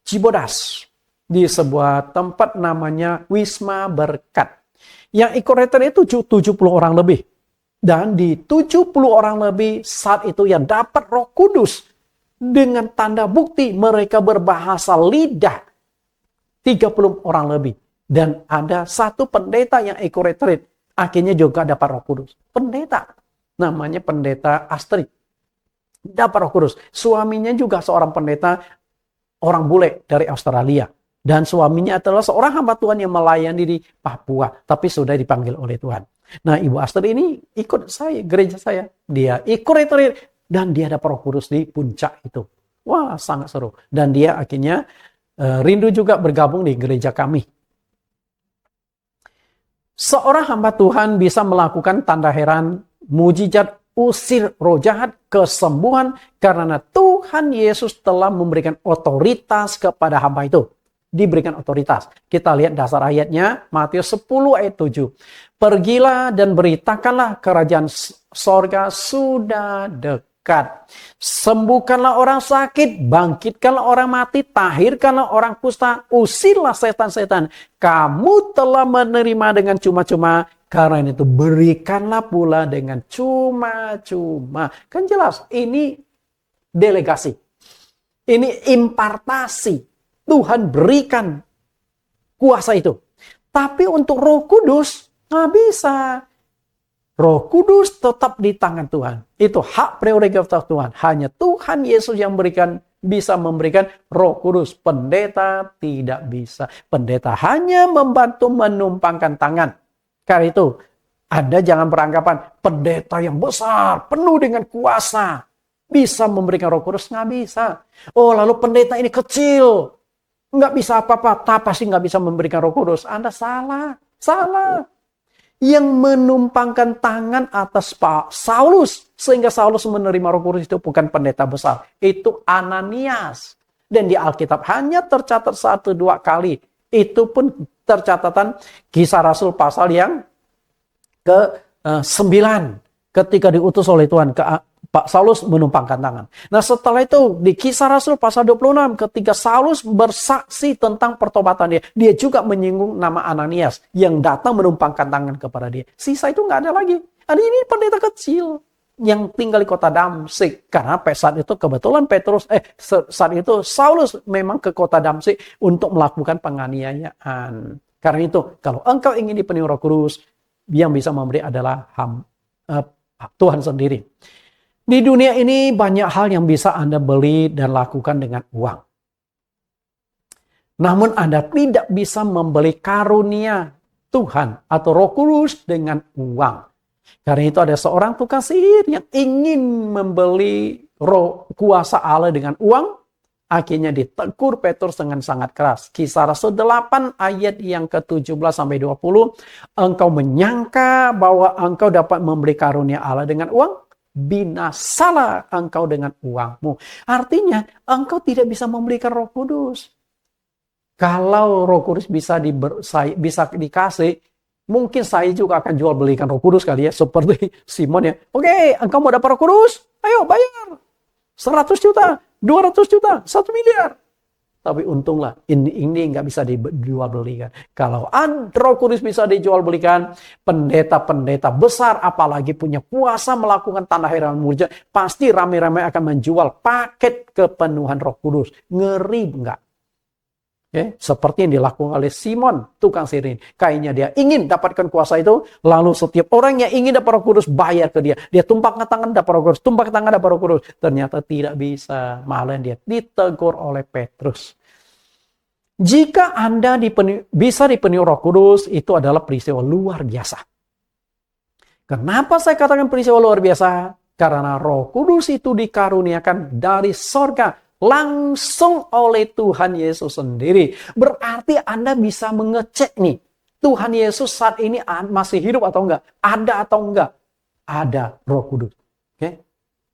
Cibodas. Di sebuah tempat namanya Wisma Berkat. Yang ikut retreat itu 70 orang lebih. Dan di 70 orang lebih saat itu yang dapat Roh Kudus. Dengan tanda bukti mereka berbahasa lidah. 30 orang lebih. Dan ada satu pendeta yang ikut retreat. akhirnya juga dapat Roh Kudus. Pendeta, namanya pendeta Astrid, dapat Roh Kudus. Suaminya juga seorang pendeta, orang bule dari Australia. Dan suaminya adalah seorang hamba Tuhan yang melayani di Papua, tapi sudah dipanggil oleh Tuhan. Nah, Ibu Astrid ini ikut saya, gereja saya. Dia ikut retreat, dan dia dapat Roh Kudus di puncak itu. Wah, sangat seru. Dan dia akhirnya rindu juga bergabung di gereja kami. Seorang hamba Tuhan bisa melakukan tanda heran, mujizat, usir roh jahat, kesembuhan, karena Tuhan Yesus telah memberikan otoritas kepada hamba itu. Diberikan otoritas. Kita lihat dasar ayatnya, Matius 10 ayat 7. Pergilah dan beritakanlah kerajaan sorga sudah dekat. Sembuhkanlah orang sakit, bangkitkanlah orang mati, tahirkanlah orang kusta, usirlah setan-setan. Kamu telah menerima dengan cuma-cuma, karena itu berikanlah pula dengan cuma-cuma. Kan jelas, ini delegasi. Ini impartasi. Tuhan berikan kuasa itu. Tapi untuk Roh Kudus, nggak bisa. Roh Kudus tetap di tangan Tuhan. Itu hak prerogatif Tuhan. Hanya Tuhan Yesus yang bisa memberikan Roh Kudus. Pendeta tidak bisa. Pendeta hanya membantu menumpangkan tangan. Karena itu, Anda jangan beranggapan pendeta yang besar, penuh dengan kuasa, bisa memberikan Roh Kudus. Nggak bisa. Oh, lalu pendeta ini kecil, nggak bisa apa-apa, pasti nggak bisa memberikan Roh Kudus. Anda salah. Yang menumpangkan tangan atas Pak Saulus, sehingga Saulus menerima Roh Kudus itu bukan pendeta besar. Itu Ananias. Dan di Alkitab hanya tercatat 1-2 kali. Itu pun tercatatan Kisah Rasul pasal yang ke-9. Ketika diutus oleh Tuhan, Pak Saulus menumpangkan tangan. Nah, setelah itu di Kisah Rasul pasal 26, ketika Saulus bersaksi tentang pertobatan dia juga menyinggung nama Ananias yang datang menumpangkan tangan kepada dia. Sisa itu nggak ada lagi. Ini pendeta kecil yang tinggal di kota Damsik. Karena saat itu kebetulan saat itu Saulus memang ke kota Damsik untuk melakukan penganiayaan. Karena itu, kalau engkau ingin dipenuhi Roh Kudus, yang bisa memberi adalah Tuhan sendiri. Di dunia ini banyak hal yang bisa Anda beli dan lakukan dengan uang. Namun Anda tidak bisa membeli karunia Tuhan atau Roh Kudus dengan uang. Karena itu ada seorang tukang sihir yang ingin membeli kuasa Allah dengan uang. Akhirnya ditegur Petrus dengan sangat keras. Kisah Rasul 8 ayat yang ke-17-20. Engkau menyangka bahwa engkau dapat membeli karunia Allah dengan uang? Binasalah engkau dengan uangmu. Artinya engkau tidak bisa memberikan Roh Kudus. Kalau Roh Kudus bisa dikasih, mungkin saya juga akan jual belikan Roh Kudus kali ya, seperti Simon ya. Oke, engkau mau dapat Roh Kudus? Ayo bayar 100 juta, 200 juta, 1 miliar. Tapi untunglah ini nggak bisa dijual belikan. Kalau Roh Kudus bisa dijual belikan, pendeta-pendeta besar apalagi punya kuasa melakukan tanda heran mujizat, pasti ramai-ramai akan menjual paket kepenuhan Roh Kudus. Ngeri nggak? Seperti yang dilakukan oleh Simon, tukang sihir. Kayaknya dia ingin dapatkan kuasa itu, lalu setiap orang yang ingin dapat Roh Kudus bayar ke dia. Dia tumpahkan tangan dapat Roh Kudus, tumpahkan tangan dapat Roh Kudus. Ternyata tidak bisa, malah dia ditegur oleh Petrus. Jika Anda bisa dipenuhi Roh Kudus, itu adalah peristiwa luar biasa. Kenapa saya katakan peristiwa luar biasa? Karena Roh Kudus itu dikaruniakan dari sorga, langsung oleh Tuhan Yesus sendiri. Berarti Anda bisa mengecek nih, Tuhan Yesus saat ini masih hidup atau enggak? Ada atau enggak? Ada Roh Kudus.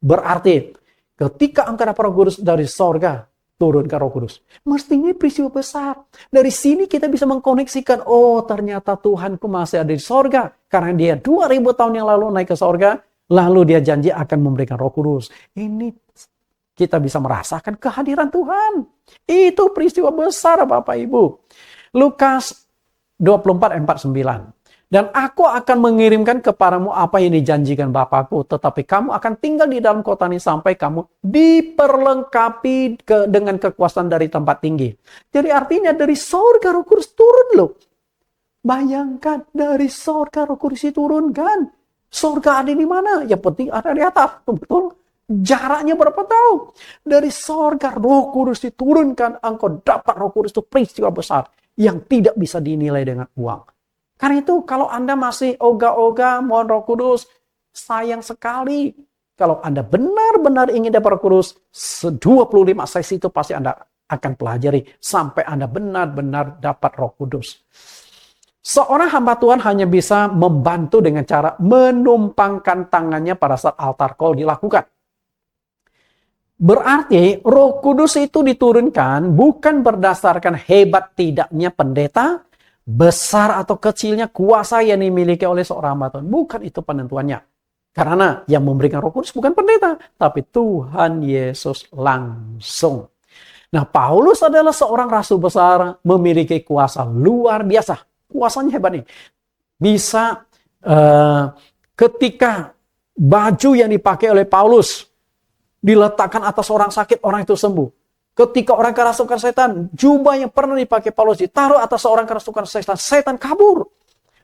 Berarti ketika engkau dapat Roh Kudus dari sorga, turun ke Roh Kudus. Mestinya peristiwa besar. Dari sini kita bisa mengkoneksikan, oh ternyata Tuhanku masih ada di sorga. Karena dia 2000 tahun yang lalu naik ke sorga, lalu dia janji akan memberikan Roh Kudus. Ini kita bisa merasakan kehadiran Tuhan. Itu peristiwa besar Bapak Ibu. Lukas 24:49. Dan aku akan mengirimkan kepadamu apa yang dijanjikan Bapakku. Tetapi kamu akan tinggal di dalam kota ini sampai kamu diperlengkapi dengan kekuasaan dari tempat tinggi. Jadi artinya dari surga Roh Kudus turun loh. Bayangkan dari sorga Roh Kudus diturunkan. Sorga ada di mana? Yang penting ada di atas. Betul? Jaraknya berapa tahun? Dari sorga Roh Kudus diturunkan, engkau dapat Roh Kudus itu peristiwa besar yang tidak bisa dinilai dengan uang. Karena itu kalau Anda masih ogah-ogah mohon Roh Kudus, sayang sekali. Kalau Anda benar-benar ingin dapat Roh Kudus, 25 sesi itu pasti Anda akan pelajari sampai Anda benar-benar dapat Roh Kudus. Seorang hamba Tuhan hanya bisa membantu dengan cara menumpangkan tangannya pada saat altar call dilakukan. Berarti Roh Kudus itu diturunkan bukan berdasarkan hebat tidaknya pendeta, besar atau kecilnya kuasa yang dimiliki oleh seorang hamba Tuhan. Bukan itu penentuannya. Karena yang memberikan Roh Kudus bukan pendeta, tapi Tuhan Yesus langsung. Nah, Paulus adalah seorang rasul besar, memiliki kuasa luar biasa. Kuasanya hebat nih. Bisa ketika baju yang dipakai oleh Paulus diletakkan atas orang sakit, orang itu sembuh. Ketika orang kerasukan setan, jubah yang pernah dipakai Paulus ditaruh atas seorang kerasukan setan, setan kabur.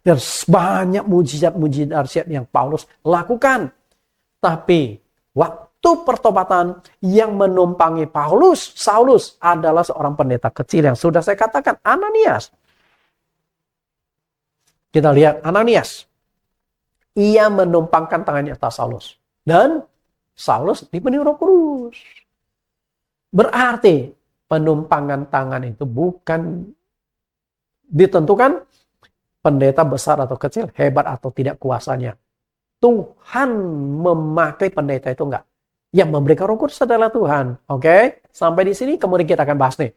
Dan banyak mujizat-mujizat yang Paulus lakukan. Tapi waktu pertobatan yang menumpangi Saulus adalah seorang pendeta kecil yang sudah saya katakan, Ananias. Kita lihat Ananias. Ia menumpangkan tangannya atas Saulus. Dan Saulus dipenuhi Roh Kudus. Berarti penumpangan tangan itu bukan ditentukan pendeta besar atau kecil, hebat atau tidak kuasanya. Tuhan memakai pendeta itu enggak. Yang memberikan Roh Kudus adalah Tuhan. Oke? Sampai di sini kemudian kita akan bahas nih.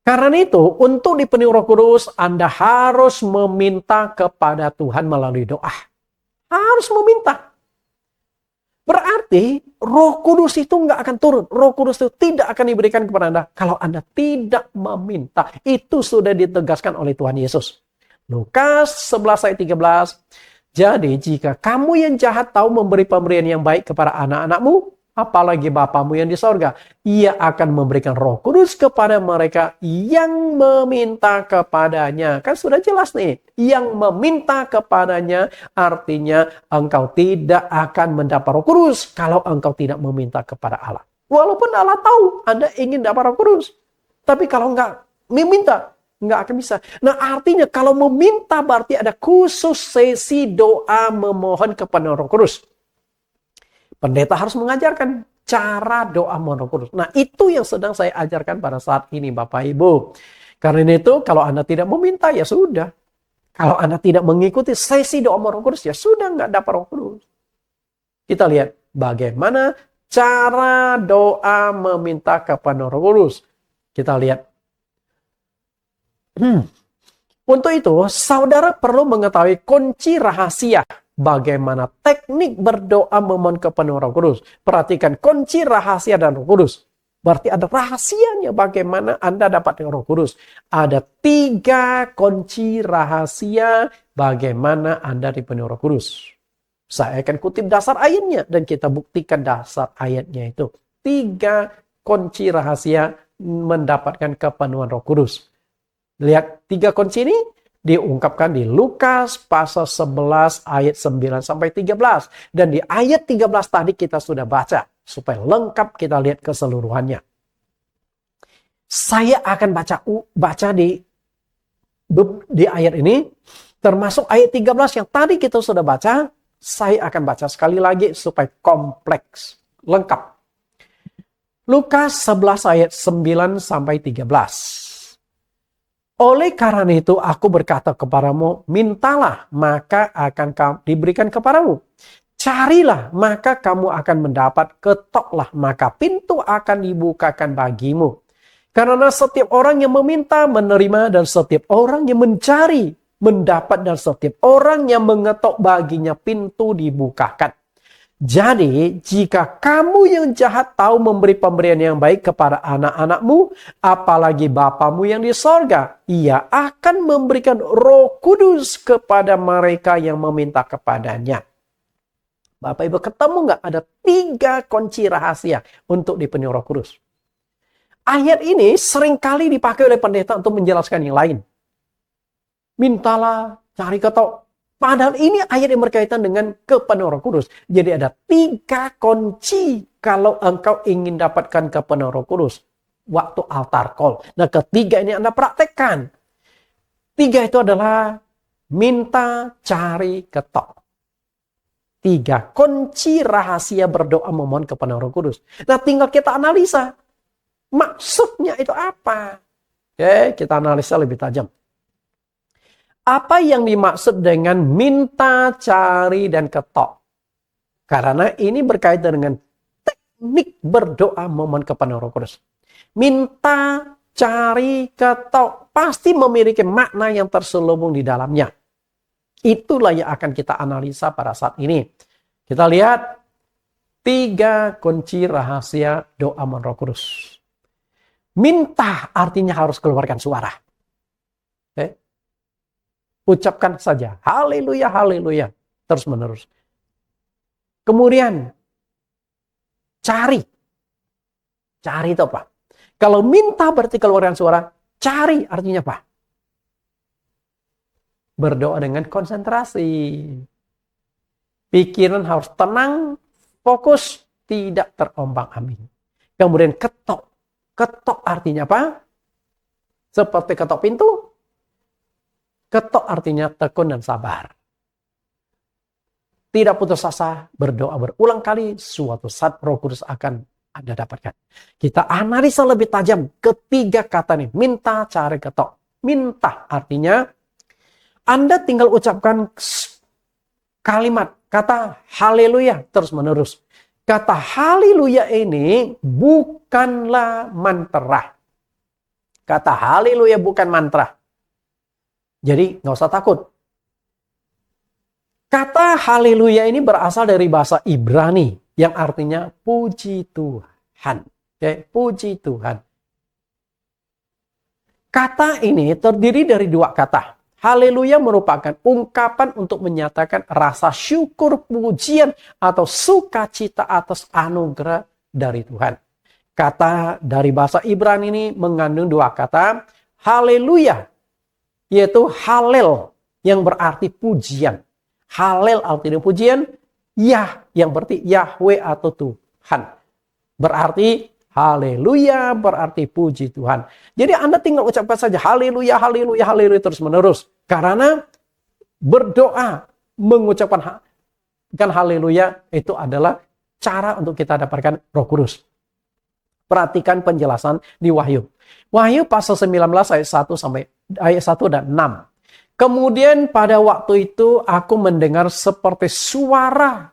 Karena itu, untuk dipenuhi Roh Kudus, Anda harus meminta kepada Tuhan melalui doa. Harus meminta. Berarti Roh Kudus itu nggak akan turun. Roh Kudus itu tidak akan diberikan kepada Anda kalau Anda tidak meminta. Itu sudah ditegaskan oleh Tuhan Yesus. Lukas 11 ayat 13. Jadi jika kamu yang jahat tahu memberi pemberian yang baik kepada anak-anakmu, apalagi Bapamu yang di sorga, Ia akan memberikan Roh Kudus kepada mereka yang meminta kepadanya. Kan sudah jelas nih, yang meminta kepadanya artinya engkau tidak akan mendapat Roh Kudus kalau engkau tidak meminta kepada Allah. Walaupun Allah tahu Anda ingin dapat Roh Kudus, tapi kalau enggak meminta, nggak akan bisa. Nah, artinya kalau meminta berarti ada khusus sesi doa memohon kepada Roh Kudus. Pendeta harus mengajarkan cara doa mohon Roh Kudus. Nah, itu yang sedang saya ajarkan pada saat ini, Bapak Ibu. Karena itu, kalau Anda tidak meminta, ya sudah. Kalau Anda tidak mengikuti sesi doa mohon Roh Kudus, ya sudah nggak dapat Roh Kudus. Kita lihat bagaimana cara doa meminta kepada Roh Kudus. Kita lihat. Untuk itu, saudara perlu mengetahui kunci rahasia bagaimana teknik berdoa memohon kepenuhan Roh Kudus. Perhatikan kunci rahasia dan Roh Kudus. Berarti ada rahasianya bagaimana Anda dapat Roh Kudus. Ada 3 kunci rahasia bagaimana Anda dipenuhi Roh Kudus. Saya akan kutip dasar ayatnya dan kita buktikan dasar ayatnya itu. 3 kunci rahasia mendapatkan kepenuhan Roh Kudus. Lihat 3 kunci ini diungkapkan di Lukas pasal 11 ayat 9 sampai 13. Dan di ayat 13 tadi kita sudah baca. Supaya lengkap kita lihat keseluruhannya. Saya akan baca di ayat ini. Termasuk ayat 13 yang tadi kita sudah baca. Saya akan baca sekali lagi supaya kompleks. Lengkap. Lukas 11 ayat 9 sampai 13. Oleh karena itu aku berkata kepadamu, mintalah maka akan diberikan kepadamu. Carilah maka kamu akan mendapat, ketoklah maka pintu akan dibukakan bagimu. Karena setiap orang yang meminta menerima dan setiap orang yang mencari mendapat dan setiap orang yang mengetok baginya pintu dibukakan. Jadi, jika kamu yang jahat tahu memberi pemberian yang baik kepada anak-anakmu, apalagi Bapamu yang di sorga, Ia akan memberikan Roh Kudus kepada mereka yang meminta kepadanya. Bapak Ibu ketemu nggak? Ada 3 kunci rahasia untuk dipenuhi Roh Kudus. Ayat ini seringkali dipakai oleh pendeta untuk menjelaskan yang lain. mintalah, cari ketok. Padahal ini ayat yang berkaitan dengan kepenuhan Roh Kudus. Jadi ada 3 kunci kalau engkau ingin dapatkan kepenuhan Roh Kudus waktu altar call. Nah, ketiga ini Anda praktekkan. 3 itu adalah minta, cari, ketok. 3 kunci rahasia berdoa memohon kepenuhan Roh Kudus. Nah, tinggal kita analisa. Maksudnya itu apa? Oke, kita analisa lebih tajam. Apa yang dimaksud dengan minta, cari, dan ketok? Karena ini berkaitan dengan teknik berdoa memohon kepenuhan Roh Kudus. Minta, cari, ketok pasti memiliki makna yang terselubung di dalamnya. Itulah yang akan kita analisa pada saat ini. Kita lihat 3 kunci rahasia doa memohon Roh Kudus. Minta artinya harus keluarkan suara. Oke. Ucapkan saja, haleluya, haleluya, terus menerus. Kemudian, cari. Cari itu apa? Kalau minta berarti keluarkan suara, cari artinya apa? Berdoa dengan konsentrasi. Pikiran harus tenang, fokus, tidak terombang-ambing. Kemudian ketok. Ketok artinya apa? Seperti ketok pintu. Ketok artinya tekun dan sabar. Tidak putus asa, berdoa berulang kali, suatu saat Roh Kudus akan Anda dapatkan. Kita analisa lebih tajam ketiga kata ini. Minta, cari, ketok. Minta artinya Anda tinggal ucapkan kalimat, kata haleluya terus menerus. Kata haleluya ini bukanlah mantra. Kata haleluya bukan mantra. Jadi nggak usah takut. Kata haleluya ini berasal dari bahasa Ibrani yang artinya puji Tuhan. Oke, puji Tuhan. Kata ini terdiri dari 2 kata. Haleluya merupakan ungkapan untuk menyatakan rasa syukur, pujian, atau sukacita atas anugerah dari Tuhan. Kata dari bahasa Ibrani ini mengandung 2 kata. Haleluya, yaitu halel, yang berarti pujian. Halel artinya pujian. Yah, yang berarti Yahweh atau Tuhan. Berarti haleluya berarti puji Tuhan. Jadi Anda tinggal ucapkan saja haleluya, haleluya, haleluya terus menerus. Karena berdoa, mengucapkan haleluya itu adalah cara untuk kita dapatkan Roh Kudus. Perhatikan penjelasan di Wahyu. Wahyu pasal 19 ayat 1 sampai ayat 1 dan 6. Kemudian pada waktu itu aku mendengar seperti suara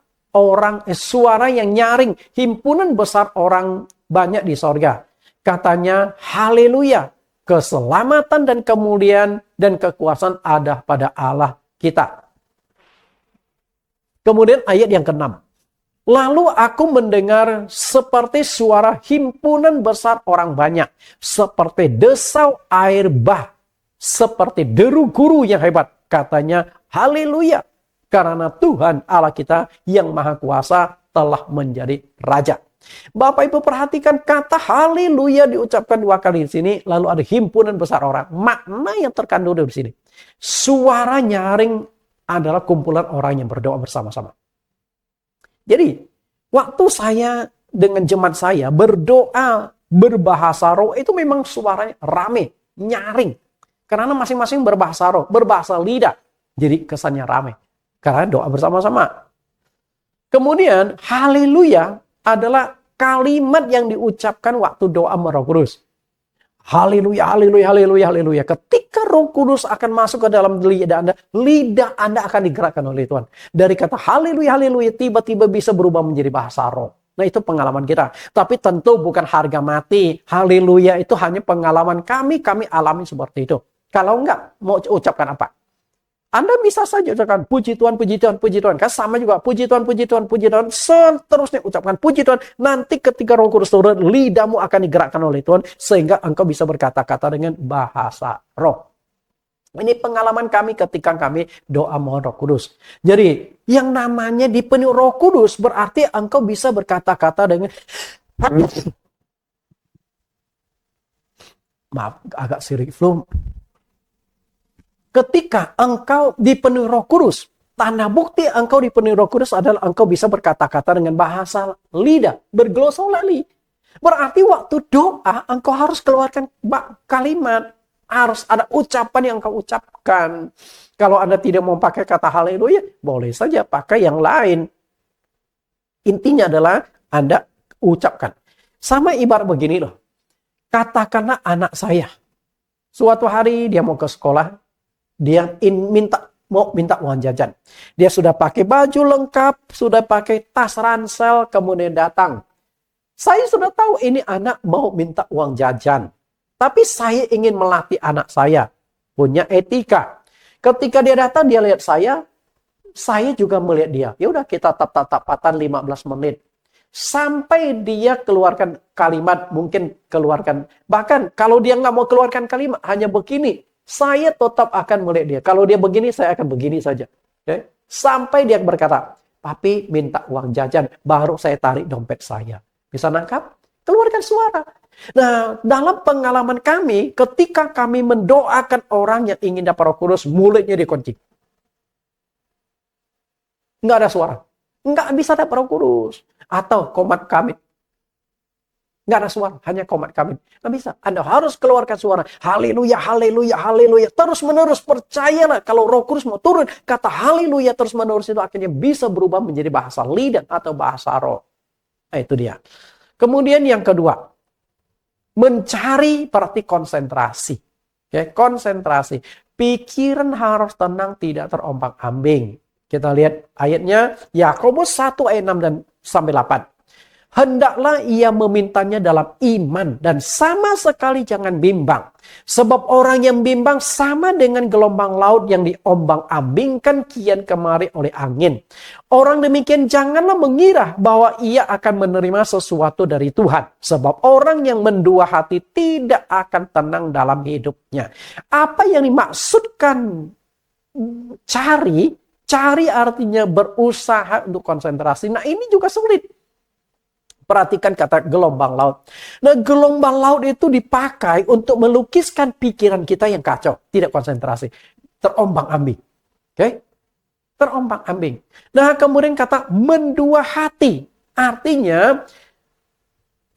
yang nyaring himpunan besar orang banyak di sorga. Katanya, haleluya, keselamatan dan kemuliaan dan kekuasaan ada pada Allah kita. Kemudian ayat yang ke-6. Lalu aku mendengar seperti suara himpunan besar orang banyak. Seperti desau air bah. Seperti deru guru yang hebat. Katanya, haleluya. Karena Tuhan Allah kita yang maha kuasa telah menjadi raja. Bapak Ibu perhatikan kata haleluya diucapkan 2 kali di sini. Lalu ada himpunan besar orang. Makna yang terkandung di sini. Suara nyaring adalah kumpulan orang yang berdoa bersama-sama. Jadi, waktu saya dengan jemaat saya berdoa berbahasa roh itu memang suaranya rame, nyaring. Karena masing-masing berbahasa roh, berbahasa lidah. Jadi kesannya rame. Karena doa bersama-sama. Kemudian, haleluya adalah kalimat yang diucapkan waktu doa Roh Kudus. Haleluya, haleluya, haleluya, haleluya. Ketika Roh Kudus akan masuk ke dalam lidah Anda akan digerakkan oleh Tuhan. Dari kata haleluya, haleluya, tiba-tiba bisa berubah menjadi bahasa roh. Nah itu pengalaman kita. Tapi tentu bukan harga mati. Haleluya itu hanya pengalaman kami alami seperti itu. Kalau enggak, mau ucapkan apa? Anda bisa saja ucapkan puji Tuhan, puji Tuhan, puji Tuhan. Kan sama juga puji Tuhan, puji Tuhan, puji Tuhan. Seterusnya ucapkan puji Tuhan. Nanti ketika Roh Kudus turun, lidahmu akan digerakkan oleh Tuhan. Sehingga engkau bisa berkata-kata dengan bahasa roh. Ini pengalaman kami ketika kami doa mohon Roh Kudus. Jadi yang namanya dipenuhi Roh Kudus berarti engkau bisa berkata-kata dengan... Maaf, agak sirik flu. Ketika engkau dipenuhi Roh Kudus, tanda bukti engkau dipenuhi Roh Kudus adalah engkau bisa berkata-kata dengan bahasa lidah, berglosolali. Berarti waktu doa engkau harus keluarkan kalimat, harus ada ucapan yang engkau ucapkan. Kalau Anda tidak mau pakai kata haleluya, boleh saja pakai yang lain. Intinya adalah Anda ucapkan. Sama ibarat begini loh. Katakanlah anak saya. Suatu hari dia mau ke sekolah, dia mau minta uang jajan. Dia sudah pakai baju lengkap, sudah pakai tas ransel, kemudian datang. Saya sudah tahu ini anak mau minta uang jajan. Tapi saya ingin melatih anak saya punya etika. Ketika dia datang, dia lihat saya juga melihat dia. Ya udah kita tatap-tatapatan 15 menit. Sampai dia keluarkan kalimat, mungkin keluarkan. Bahkan kalau dia nggak mau keluarkan kalimat, hanya begini. Saya tetap akan melihat dia. Kalau dia begini, saya akan begini saja. Okay? Sampai dia berkata, papi minta uang jajan, baru saya tarik dompet saya. Bisa nangkap? Keluarkan suara. Nah, dalam pengalaman kami, ketika kami mendoakan orang yang ingin dapat Roh Kudus, mulutnya dikunci. Nggak ada suara. Nggak bisa dapat Roh Kudus. Atau komat kamit. Nggak ada suara, hanya komat kamit. Nggak bisa. Anda harus keluarkan suara. Haleluya, haleluya, haleluya. Terus menerus, percayalah. Kalau Roh Kudus mau turun, kata haleluya terus menerus itu akhirnya bisa berubah menjadi bahasa lidah atau bahasa roh. Nah, itu dia. Kemudian yang kedua, mencari berarti konsentrasi. Ya, konsentrasi. Pikiran harus tenang, tidak terombang-ambing. Kita lihat ayatnya, Yakobus 1 ayat 6 dan sampai 8. Hendaklah ia memintanya dalam iman dan sama sekali jangan bimbang. Sebab orang yang bimbang sama dengan gelombang laut yang diombang-ambingkan kian kemari oleh angin. Orang demikian janganlah mengira bahwa ia akan menerima sesuatu dari Tuhan. Sebab orang yang mendua hati tidak akan tenang dalam hidupnya. Apa yang dimaksudkan cari artinya berusaha untuk konsentrasi. Nah ini juga sulit. Perhatikan kata gelombang laut. Nah, gelombang laut itu dipakai untuk melukiskan pikiran kita yang kacau. Tidak konsentrasi. Terombang-ambing. Oke? Terombang-ambing. Nah, kemudian kata mendua hati. Artinya,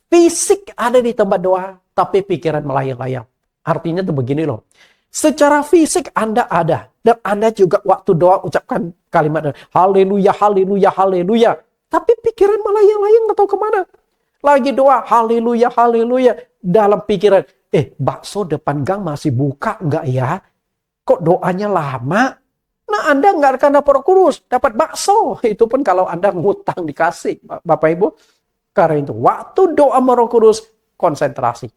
fisik ada di tempat doa, tapi pikiran melayang-layang. Artinya itu begini loh. Secara fisik Anda ada. Dan Anda juga waktu doa ucapkan kalimat haleluya, haleluya, haleluya. Tapi pikiran melayang-layang nggak tahu kemana. Lagi doa, haleluya, haleluya. Dalam pikiran, bakso depan gang masih buka nggak ya? Kok doanya lama? Nah, Anda nggak akan dapat Roh Kudus, dapat bakso. Itu pun kalau Anda ngutang dikasih, Bapak Ibu. Karena itu, waktu doa Roh Kudus, konsentrasi.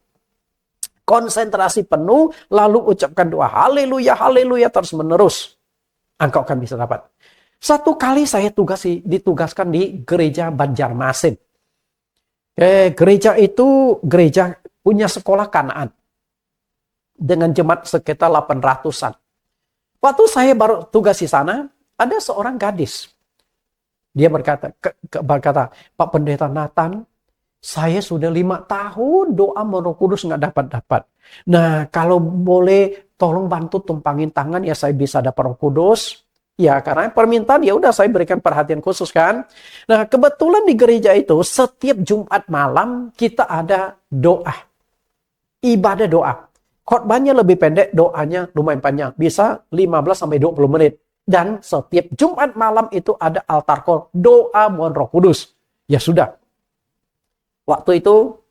Konsentrasi penuh, lalu ucapkan doa, haleluya, haleluya, terus menerus. Engkau akan bisa dapat. Satu kali saya ditugaskan di gereja Banjarmasin. Gereja itu punya sekolah Kanaan. Dengan jemaat sekitar 800-an. Waktu saya baru tugas di sana, ada seorang gadis. Dia berkata, Pak Pendeta Nathan, saya sudah 5 tahun doa Roh Kudus nggak dapat. Nah, kalau boleh tolong bantu tumpangin tangan ya saya bisa dapat Roh Kudus. Ya, karena permintaan ya udah saya berikan perhatian khusus kan. Nah, kebetulan di gereja itu setiap Jumat malam kita ada doa. Ibadah doa. Khotbahnya lebih pendek, doanya lumayan panjang. Bisa 15 sampai 20 menit. Dan setiap Jumat malam itu ada altar call, doa mohon Roh Kudus. Ya sudah. Waktu itu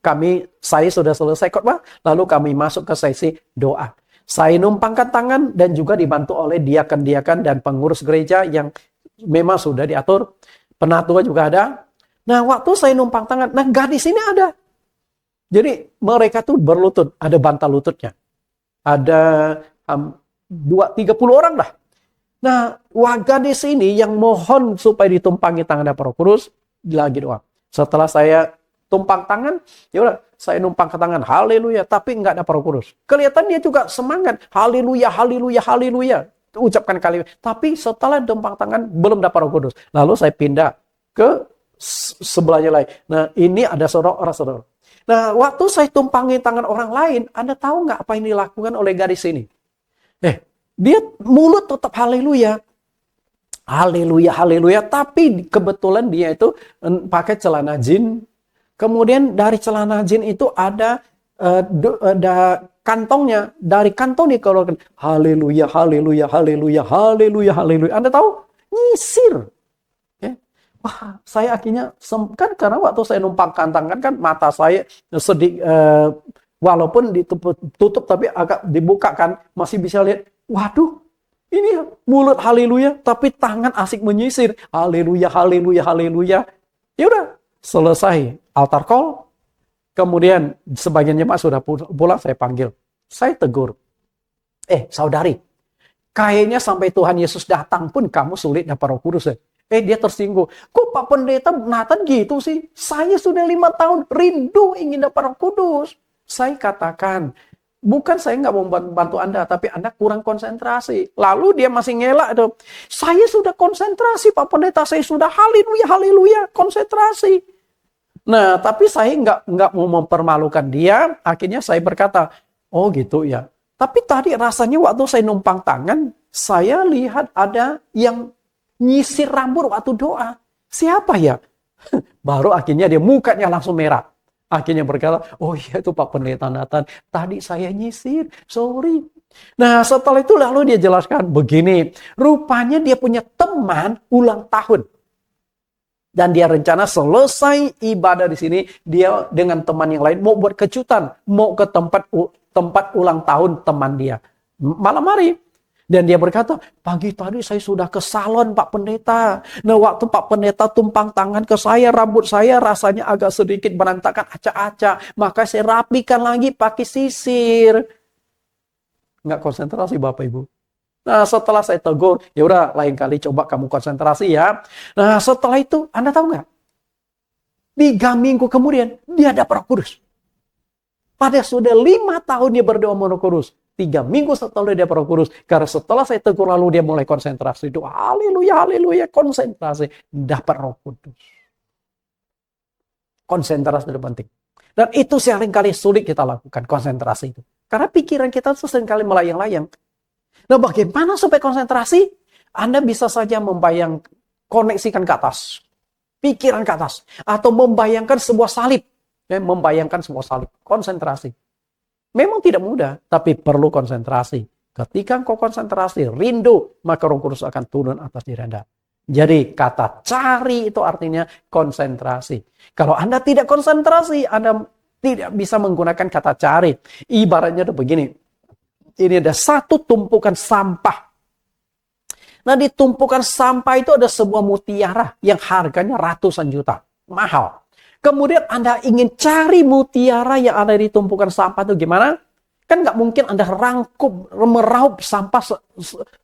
saya sudah selesai khotbah, lalu kami masuk ke sesi doa. Saya numpangkan tangan dan juga dibantu oleh diaken-diaken dan pengurus gereja yang memang sudah diatur. Penatua juga ada. Nah, waktu saya numpang tangan, nah gadis ini ada. Jadi mereka tuh berlutut, ada bantal lututnya. Ada 30 orang lah. Nah, gadis ini yang mohon supaya ditumpangi tangan Roh Kudus, lagi doa. Setelah saya tumpang tangan, ya udah saya numpang ke tangan, haleluya, tapi nggak ada Roh Kudus. Kelihatan dia juga semangat, haleluya, haleluya, haleluya, ucapkan kalimat. Tapi setelah tumpang tangan belum dapat Roh Kudus. Lalu saya pindah ke sebelahnya lain. Nah, ini ada saudara. Nah, waktu saya tumpangi tangan orang lain, Anda tahu nggak apa yang dilakukan oleh gadis ini? Dia mulut tetap haleluya. Haleluya, haleluya. Tapi kebetulan dia itu pakai celana jin. Kemudian dari celana jin itu ada kantongnya. Dari kantong dikeluarkan haleluya, haleluya, haleluya, haleluya, haleluya. Anda tahu? Nyisir. Ya. Wah, saya akhirnya kan karena waktu saya numpang kantangan kan mata saya sedih, walaupun ditutup tapi agak dibuka kan, masih bisa lihat. Waduh, ini mulut haleluya, tapi tangan asik menyisir. Haleluya, haleluya, haleluya. Ya udah, selesai altar call. Kemudian sebagian jemaat sudah pulang, saya panggil. Saya tegur. Saudari, kayaknya sampai Tuhan Yesus datang pun kamu sulit dapat Roh Kudus. Dia tersinggung. Kok Pak Pendeta Nathan gitu sih? Saya sudah 5 tahun rindu ingin dapat Roh Kudus. Saya katakan, bukan saya nggak mau bantu Anda, tapi Anda kurang konsentrasi. Lalu dia masih ngelak itu. Saya sudah konsentrasi Pak Pendeta, saya sudah haleluya, haleluya, konsentrasi. Nah, tapi saya nggak mau mempermalukan dia. Akhirnya saya berkata, oh gitu ya. Tapi tadi rasanya waktu saya numpang tangan, saya lihat ada yang nyisir rambut waktu doa. Siapa ya? Baru akhirnya dia mukanya langsung merah. Akhirnya berkata, oh iya itu Pak Pendeta Nathan. Tadi saya nyisir, sorry. Nah setelah itu lalu dia jelaskan begini. Rupanya dia punya teman ulang tahun. Dan dia rencana selesai ibadah di sini, dia dengan teman yang lain mau buat kejutan. Mau ke tempat ulang tahun teman dia. Malam hari. Dan dia berkata, pagi tadi saya sudah ke salon Pak Pendeta. Nah waktu Pak Pendeta tumpang tangan ke saya, rambut saya rasanya agak sedikit berantakan, acak-acak. Maka saya rapikan lagi pakai sisir. Nggak konsentrasi Bapak Ibu. Nah setelah saya tegur, ya udah lain kali coba kamu konsentrasi ya. Nah setelah itu, Anda tahu nggak? 3 minggu kemudian, dia dapat Roh Kudus. Pada sudah 5 tahun dia berdoa Roh Kudus. 3 minggu setelah dia dapat Roh Kudus. Karena setelah saya tegur lalu dia mulai konsentrasi. Doa haleluya, haleluya, konsentrasi. Dapat Roh Kudus. Konsentrasi itu penting. Dan itu seringkali sulit kita lakukan, konsentrasi itu. Karena pikiran kita itu seringkali melayang-layang. Nah bagaimana supaya konsentrasi? Anda bisa saja koneksikan ke atas. Pikiran ke atas. Atau membayangkan sebuah salib. Membayangkan sebuah salib. Konsentrasi. Memang tidak mudah, tapi perlu konsentrasi. Ketika engkau konsentrasi, rindu, maka Roh Kudus akan turun atas diri Anda. Jadi kata cari itu artinya konsentrasi. Kalau Anda tidak konsentrasi, Anda tidak bisa menggunakan kata cari. Ibaratnya itu begini. Ini ada satu tumpukan sampah. Nah di tumpukan sampah itu ada sebuah mutiara yang harganya ratusan juta. Mahal. Kemudian Anda ingin cari mutiara yang ada di tumpukan sampah itu gimana? Kan nggak mungkin Anda meraup sampah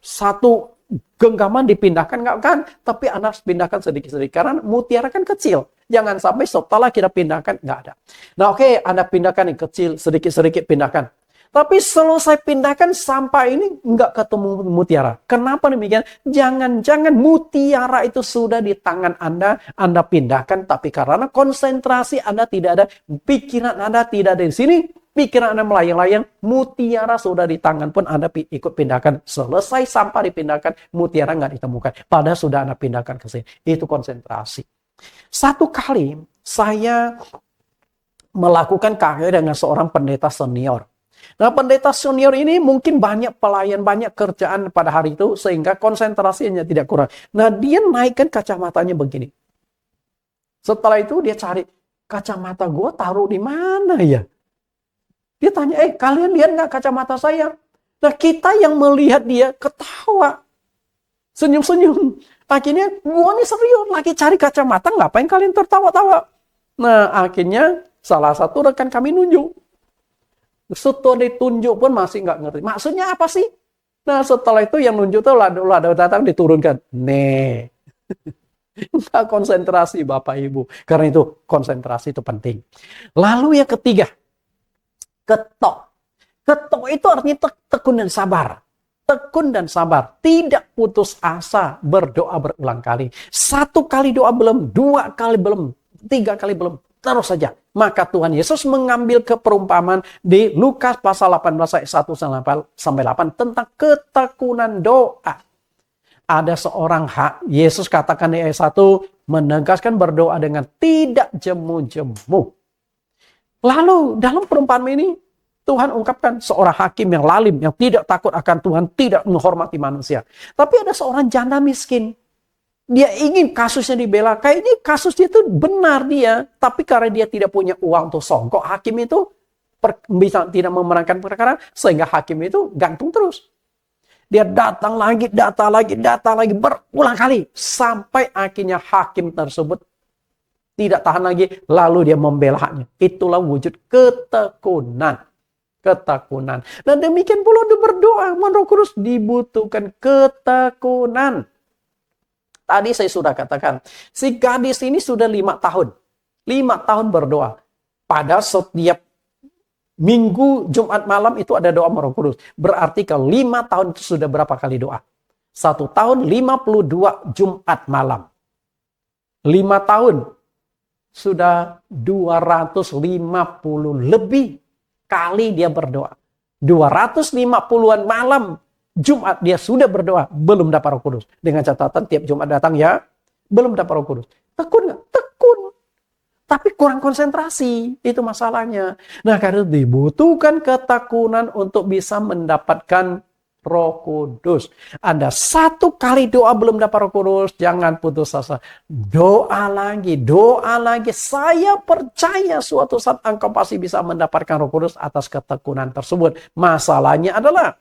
satu genggaman dipindahkan, nggak kan? Tapi Anda harus pindahkan sedikit-sedikit. Karena mutiara kan kecil. Jangan sampai setelah kita pindahkan, nggak ada. Nah oke, Anda pindahkan yang kecil, sedikit-sedikit pindahkan. Tapi selesai pindahkan sampah ini nggak ketemu mutiara. Kenapa demikian? Jangan-jangan mutiara itu sudah di tangan Anda pindahkan. Tapi karena konsentrasi Anda tidak ada, pikiran Anda tidak ada di sini, pikiran Anda melayang-layang, mutiara sudah di tangan pun Anda ikut pindahkan. Selesai sampah dipindahkan, mutiara nggak ditemukan. Padahal sudah Anda pindahkan ke sini. Itu konsentrasi. Satu kali saya melakukan karya dengan seorang pendeta senior. Nah, pendeta senior ini mungkin banyak pelayan, banyak kerjaan pada hari itu, sehingga konsentrasinya tidak kurang. Nah, dia naikkan kacamatanya begini. Setelah itu dia cari, kacamata gue taruh di mana ya? Dia tanya, kalian lihat nggak kacamata saya? Nah, kita yang melihat dia ketawa. Senyum-senyum. Akhirnya, gue nih serius lagi cari kacamata, ngapain kalian tertawa-tawa? Nah, akhirnya salah satu rekan kami nunjuk. Setelah ditunjuk pun masih nggak ngerti. Maksudnya apa sih? Nah setelah itu yang nunjuk tuh lalu datang diturunkan. Nih. Nggak konsentrasi Bapak Ibu. Karena itu konsentrasi itu penting. Lalu yang ketiga. Ketok. Ketok itu artinya tekun dan sabar. Tekun dan sabar. Tidak putus asa berdoa berulang kali. 1 kali doa belum. 2 kali belum. 3 kali belum. terus saja. Maka Tuhan Yesus mengambil perumpamaan di Lukas pasal 18 ayat 1 sampai 8 tentang ketekunan doa. Ada seorang Yesus katakan di ayat 1, menegaskan berdoa dengan tidak jemu-jemu. Lalu dalam perumpamaan ini, Tuhan ungkapkan seorang hakim yang lalim, yang tidak takut akan Tuhan, tidak menghormati manusia. Tapi ada seorang janda miskin. Dia ingin kasusnya dibela. Kayaknya kasusnya itu benar dia. Tapi karena dia tidak punya uang untuk songkok, hakim itu bisa tidak memenangkan perkara, sehingga hakim itu gantung terus. Dia datang lagi, berulang kali. Sampai akhirnya hakim tersebut tidak tahan lagi, lalu dia membelanya. Itulah wujud ketekunan. Dan demikian pula berdoa, Roh Kudus dibutuhkan ketekunan. Tadi saya sudah katakan, si gadis ini sudah 5 tahun. 5 tahun berdoa. Pada setiap Minggu, Jumat malam itu ada doa Roh Kudus. Berarti kalau 5 tahun itu sudah berapa kali doa? 1 tahun 52 Jumat malam. 5 tahun sudah 250 lebih kali dia berdoa. 250-an malam Jumat dia sudah berdoa, belum dapat Roh Kudus. Dengan catatan tiap Jumat datang ya, belum dapat Roh Kudus. Tekun nggak? Tekun. Tapi kurang konsentrasi, itu masalahnya. Nah, karena dibutuhkan ketekunan untuk bisa mendapatkan Roh Kudus. Anda 1 kali doa belum dapat Roh Kudus, jangan putus asa. Doa lagi. Saya percaya suatu saat engkau pasti bisa mendapatkan Roh Kudus atas ketekunan tersebut. Masalahnya adalah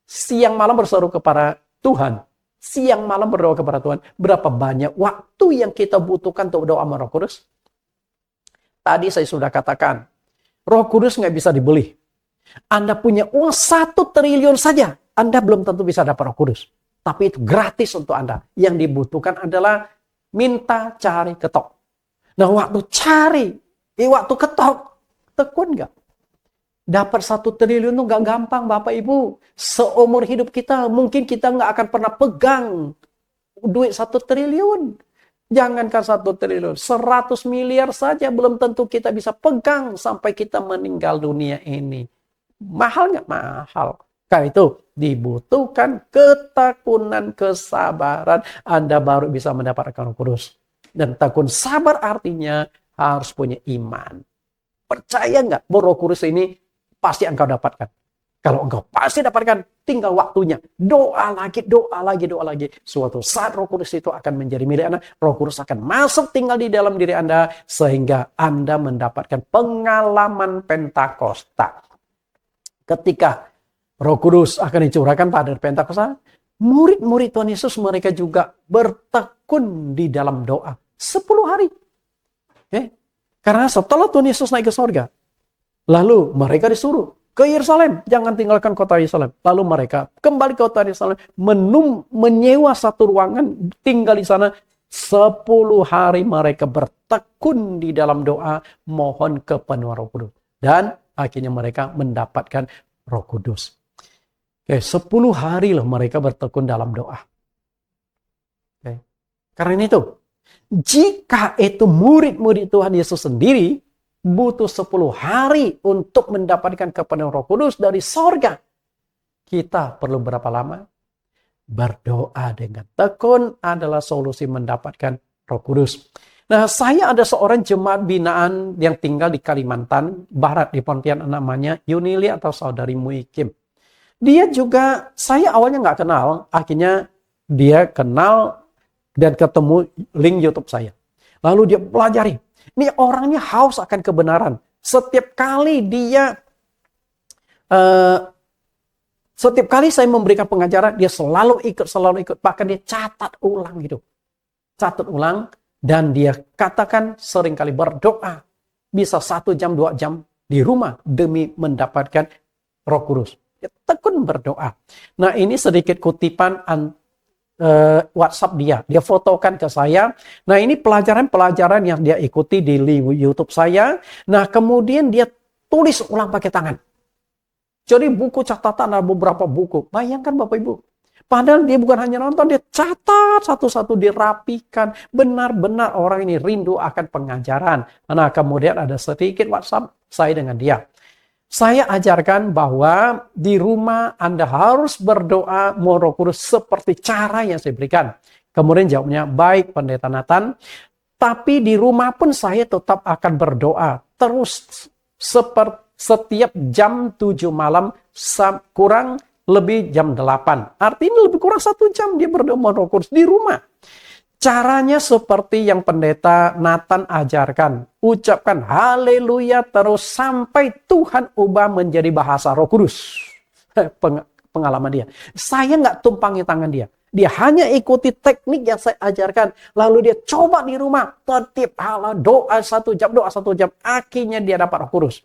siang malam berseru kepada Tuhan. Siang malam berdoa kepada Tuhan. Berapa banyak waktu yang kita butuhkan untuk doa sama Roh Kudus? Tadi saya sudah katakan, Roh Kudus nggak bisa dibeli. Anda punya uang 1 triliun saja, Anda belum tentu bisa dapat Roh Kudus. Tapi itu gratis untuk Anda. Yang dibutuhkan adalah minta, cari, ketok. Nah, waktu cari, waktu ketok, tekun nggak? Dapat 1 triliun itu nggak gampang, Bapak Ibu. Seumur hidup kita, mungkin kita nggak akan pernah pegang duit 1 triliun. Jangankan 1 triliun, 100 miliar saja belum tentu kita bisa pegang sampai kita meninggal dunia ini. Mahal nggak? Mahal. Karena itu dibutuhkan ketekunan, kesabaran. Anda baru bisa mendapatkan Roh Kudus. Dan tekun sabar artinya harus punya iman. Percaya nggak bahwa Roh Kudus ini pasti engkau dapatkan? Kalau engkau pasti dapatkan, tinggal waktunya. Doa lagi. Suatu saat Roh Kudus itu akan menjadi milik Anda. Roh Kudus akan masuk tinggal di dalam diri Anda. Sehingga Anda mendapatkan pengalaman Pentakosta. Ketika Roh Kudus akan dicurahkan pada Pentakosta, murid-murid Tuhan Yesus mereka juga bertekun di dalam doa. 10 hari. Karena setelah Tuhan Yesus naik ke sorga, lalu mereka disuruh ke Yerusalem, jangan tinggalkan kota Yerusalem. Lalu mereka kembali ke kota Yerusalem, menyewa 1 ruangan, tinggal di sana 10 hari mereka bertekun di dalam doa, mohon kepenuhan Roh Kudus. Dan akhirnya mereka mendapatkan Roh Kudus. 10 hari loh mereka bertekun dalam doa. Karena itu, jika itu murid-murid Tuhan Yesus sendiri, butuh 10 hari untuk mendapatkan kepenuhan Roh Kudus dari sorga. Kita perlu berapa lama? Berdoa dengan tekun adalah solusi mendapatkan Roh Kudus. Nah, saya ada seorang jemaat binaan yang tinggal di Kalimantan Barat, di Pontianak, namanya Yunili atau Saudari Muikim. Dia juga, saya awalnya nggak kenal, akhirnya dia kenal dan ketemu link YouTube saya. Lalu dia pelajari. Ini orangnya haus akan kebenaran. Setiap kali saya memberikan pengajaran, dia selalu ikut. Bahkan dia catat ulang gitu. Dan dia katakan seringkali berdoa. Bisa 1 jam, 2 jam di rumah demi mendapatkan Roh Kudus. Dia tekun berdoa. Nah, ini sedikit kutipan WhatsApp dia. Dia fotokan ke saya. Nah, ini pelajaran-pelajaran yang dia ikuti di YouTube saya. Nah, kemudian dia tulis ulang pakai tangan. Jadi buku catatan ada beberapa buku. Bayangkan Bapak Ibu. Padahal dia bukan hanya nonton, dia catat satu-satu, dirapikan. Benar-benar orang ini rindu akan pengajaran. Nah, kemudian ada sedikit WhatsApp saya dengan dia. Saya ajarkan bahwa di rumah Anda harus berdoa Roh Kudus seperti cara yang saya berikan. Kemudian jawabnya, baik Pendeta Nathan, tapi di rumah pun saya tetap akan berdoa. Terus setiap jam 7 malam kurang lebih jam 8. Artinya lebih kurang 1 jam dia berdoa Roh Kudus di rumah. Caranya seperti yang Pendeta Nathan ajarkan. Ucapkan haleluya terus sampai Tuhan ubah menjadi bahasa Roh Kudus. Pengalaman dia. Saya nggak tumpangi tangan dia. Dia hanya ikuti teknik yang saya ajarkan. Lalu dia coba di rumah. Tertib Allah, doa 1 jam, doa 1 jam. Akhirnya dia dapat Roh Kudus.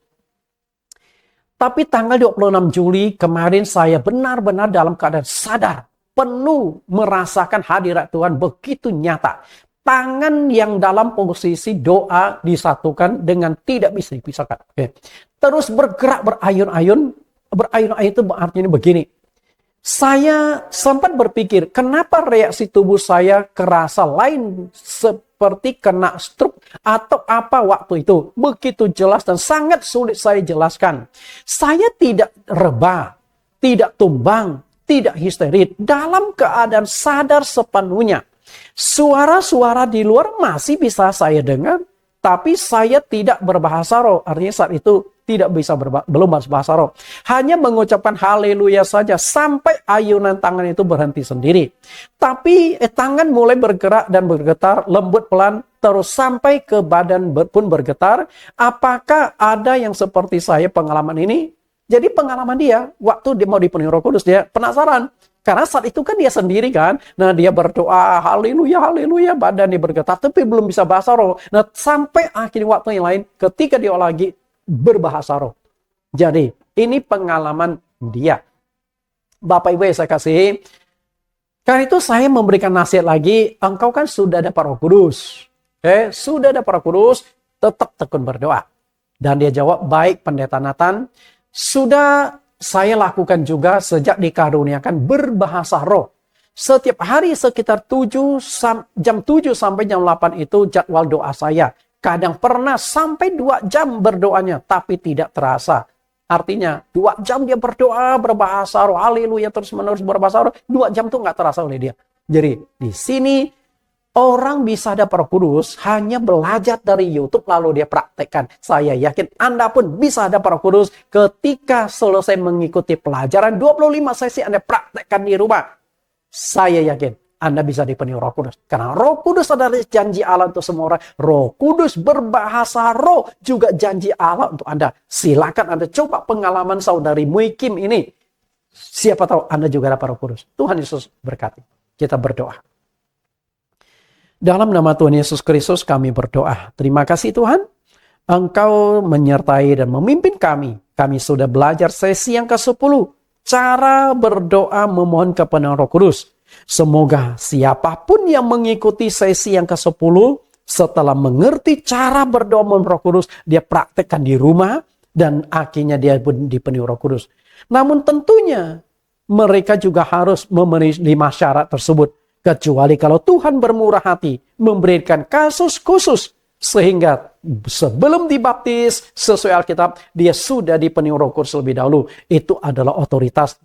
Tapi tanggal 26 Juli kemarin saya benar-benar dalam keadaan sadar. Penuh merasakan hadirat Tuhan begitu nyata. Tangan yang dalam posisi doa disatukan dengan tidak bisa dipisahkan. Oke. Terus bergerak berayun-ayun. Berayun-ayun itu artinya begini. Saya sempat berpikir, kenapa reaksi tubuh saya kerasa lain seperti kena stroke atau apa waktu itu. Begitu jelas dan sangat sulit saya jelaskan. Saya tidak rebah, tidak tumbang, tidak histeris. Dalam keadaan sadar sepenuhnya. Suara-suara di luar masih bisa saya dengar, tapi saya tidak berbahasa roh. Artinya saat itu tidak bisa belum berbahasa roh. Hanya mengucapkan haleluya saja sampai ayunan tangan itu berhenti sendiri. Tapi tangan mulai bergerak dan bergetar lembut pelan terus sampai ke badan pun bergetar. Apakah ada yang seperti saya pengalaman ini? Jadi pengalaman dia waktu dia mau dipenuhi Roh Kudus, dia penasaran. Karena saat itu kan dia sendiri kan. Nah dia berdoa haleluya haleluya, badan dia bergetar tapi belum bisa bahasa roh. Nah sampai akhir waktu yang lain ketika dia lagi berbahasa roh. Jadi ini pengalaman dia. Bapak Ibu yang saya kasih. Karena itu saya memberikan nasihat lagi. Engkau kan sudah dapat Roh Kudus. Sudah dapat Roh Kudus. Tetap tekun berdoa. Dan dia jawab, baik Pendeta Nathan. Sudah saya lakukan juga sejak dikaruniakan berbahasa roh. Setiap hari sekitar jam 7 sampai jam 8 itu jadwal doa saya. Kadang pernah sampai 2 jam berdoanya, tapi tidak terasa. Artinya 2 jam dia berdoa berbahasa roh, haleluya terus-menerus berbahasa roh. 2 jam tuh nggak terasa oleh dia. Jadi di sini orang bisa dapat Roh Kudus hanya belajar dari YouTube lalu dia praktekkan. Saya yakin Anda pun bisa dapat Roh Kudus ketika selesai mengikuti pelajaran 25 sesi Anda praktekkan di rumah. Saya yakin Anda bisa dipenuhi Roh Kudus. Karena Roh Kudus adalah janji Allah untuk semua orang. Roh Kudus berbahasa roh juga janji Allah untuk Anda. Silakan Anda coba pengalaman saudari Muikim ini. Siapa tahu Anda juga dapat Roh Kudus. Tuhan Yesus berkati. Kita berdoa. Dalam nama Tuhan Yesus Kristus kami berdoa. Terima kasih Tuhan. Engkau menyertai dan memimpin kami. Kami sudah belajar sesi yang ke-10. Cara berdoa memohon kepenuhan Roh Kudus. Semoga siapapun yang mengikuti sesi yang ke-10. Setelah mengerti cara berdoa memohon Roh Kudus. Dia praktekkan di rumah. Dan akhirnya dia pun dipenuhi Roh Kudus. Namun tentunya mereka juga harus memenuhi 5 syarat tersebut. Kecuali kalau Tuhan bermurah hati memberikan kasus khusus sehingga sebelum dibaptis sesuai Alkitab dia sudah dipenuhi Roh Kudus lebih dahulu. Itu adalah otoritas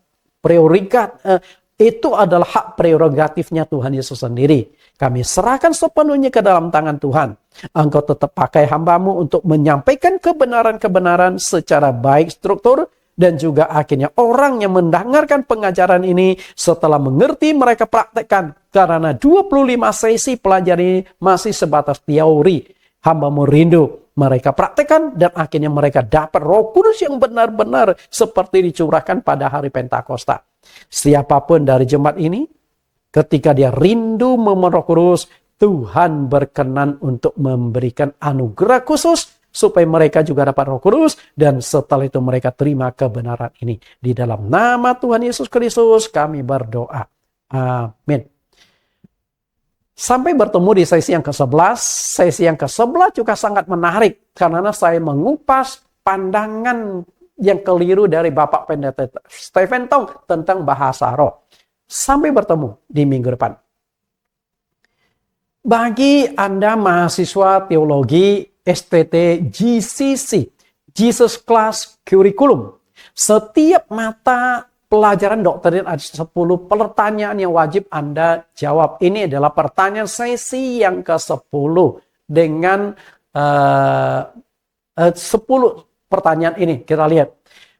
itu adalah hak prerogatifnya Tuhan Yesus sendiri. Kami serahkan sepenuhnya ke dalam tangan Tuhan. Engkau tetap pakai hamba-Mu untuk menyampaikan kebenaran-kebenaran secara baik struktur. Dan juga akhirnya orang yang mendengarkan pengajaran ini setelah mengerti mereka praktekkan. Karena 25 sesi pelajaran ini masih sebatas teori. Hamba-Mu rindu mereka praktekkan dan akhirnya mereka dapat Roh Kudus yang benar-benar seperti dicurahkan pada hari Pentakosta. Siapapun dari jemaat ini ketika dia rindu memohon Roh Kudus, Tuhan berkenan untuk memberikan anugerah khusus supaya mereka juga dapat Roh Kudus dan setelah itu mereka terima kebenaran ini. Di dalam nama Tuhan Yesus Kristus kami berdoa. Amin. Sampai bertemu di sesi yang ke-11. Sesi yang ke-11 juga sangat menarik karena saya mengupas pandangan yang keliru dari Bapak Pendeta Stephen Tong tentang bahasa roh. Sampai bertemu di minggu depan. Bagi Anda mahasiswa teologi STT GCC, Jesus Class Curriculum, setiap mata pelajaran doktrin ada 10 pertanyaan yang wajib Anda jawab. Ini adalah pertanyaan sesi yang ke-10 dengan 10 pertanyaan ini. Kita lihat.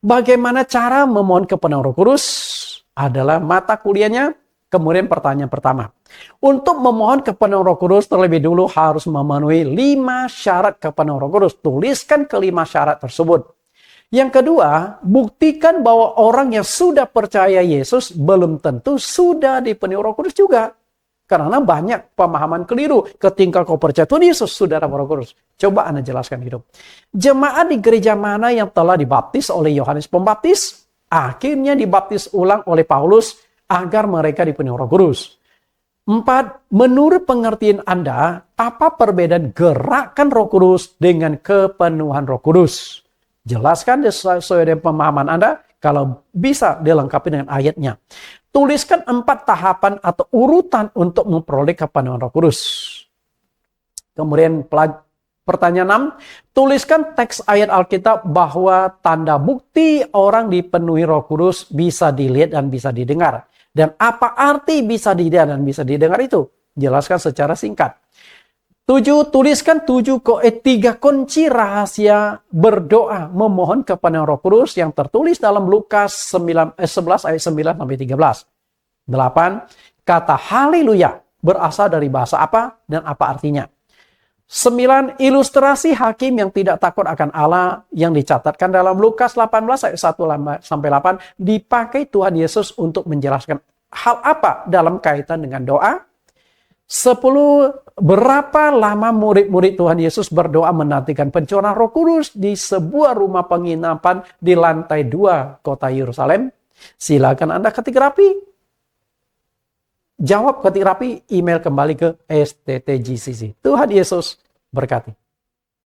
Bagaimana cara memohon kepenuhan Roh Kudus? Adalah mata kuliahnya. Kemudian pertanyaan pertama. Untuk memohon kepenuhan Roh Kudus terlebih dulu harus memenuhi 5 syarat kepenuhan Roh Kudus. Tuliskan ke-5 syarat tersebut. Yang kedua, buktikan bahwa orang yang sudah percaya Yesus belum tentu sudah dipenuhi Roh Kudus juga. Karena banyak pemahaman keliru ketika kau percaya Tuhan Yesus sudah dapat Roh Kudus. Coba Anda jelaskan itu. Jemaat di gereja mana yang telah dibaptis oleh Yohanes Pembaptis, akhirnya dibaptis ulang oleh Paulus agar mereka dipenuhi Roh Kudus. 4. Menurut pengertian Anda, apa perbedaan gerakan Roh Kudus dengan kepenuhan Roh Kudus? Jelaskan sesuai dengan pemahaman Anda, kalau bisa dilengkapi dengan ayatnya. Tuliskan 4 tahapan atau urutan untuk memperoleh kepenuhan Roh Kudus. Kemudian pertanyaan 6, tuliskan teks ayat Alkitab bahwa tanda bukti orang dipenuhi Roh Kudus bisa dilihat dan bisa didengar. Dan apa arti bisa dilihat dan bisa didengar itu? Jelaskan secara singkat. 7. Tuliskan 3 kunci rahasia berdoa memohon kepada Roh Kudus yang tertulis dalam Lukas 11 ayat 9 sampai 13. 8. Kata haleluya berasal dari bahasa apa dan apa artinya. 9. Ilustrasi hakim yang tidak takut akan Allah yang dicatatkan dalam Lukas 18 ayat 1 sampai 8 dipakai Tuhan Yesus untuk menjelaskan hal apa dalam kaitan dengan doa. 10. Berapa lama murid-murid Tuhan Yesus berdoa menantikan pencurahan Roh Kudus di sebuah rumah penginapan di lantai 2 kota Yerusalem? Silakan Anda ketik rapi. Jawab ketik rapi, email kembali ke STT GCC. Tuhan Yesus berkati.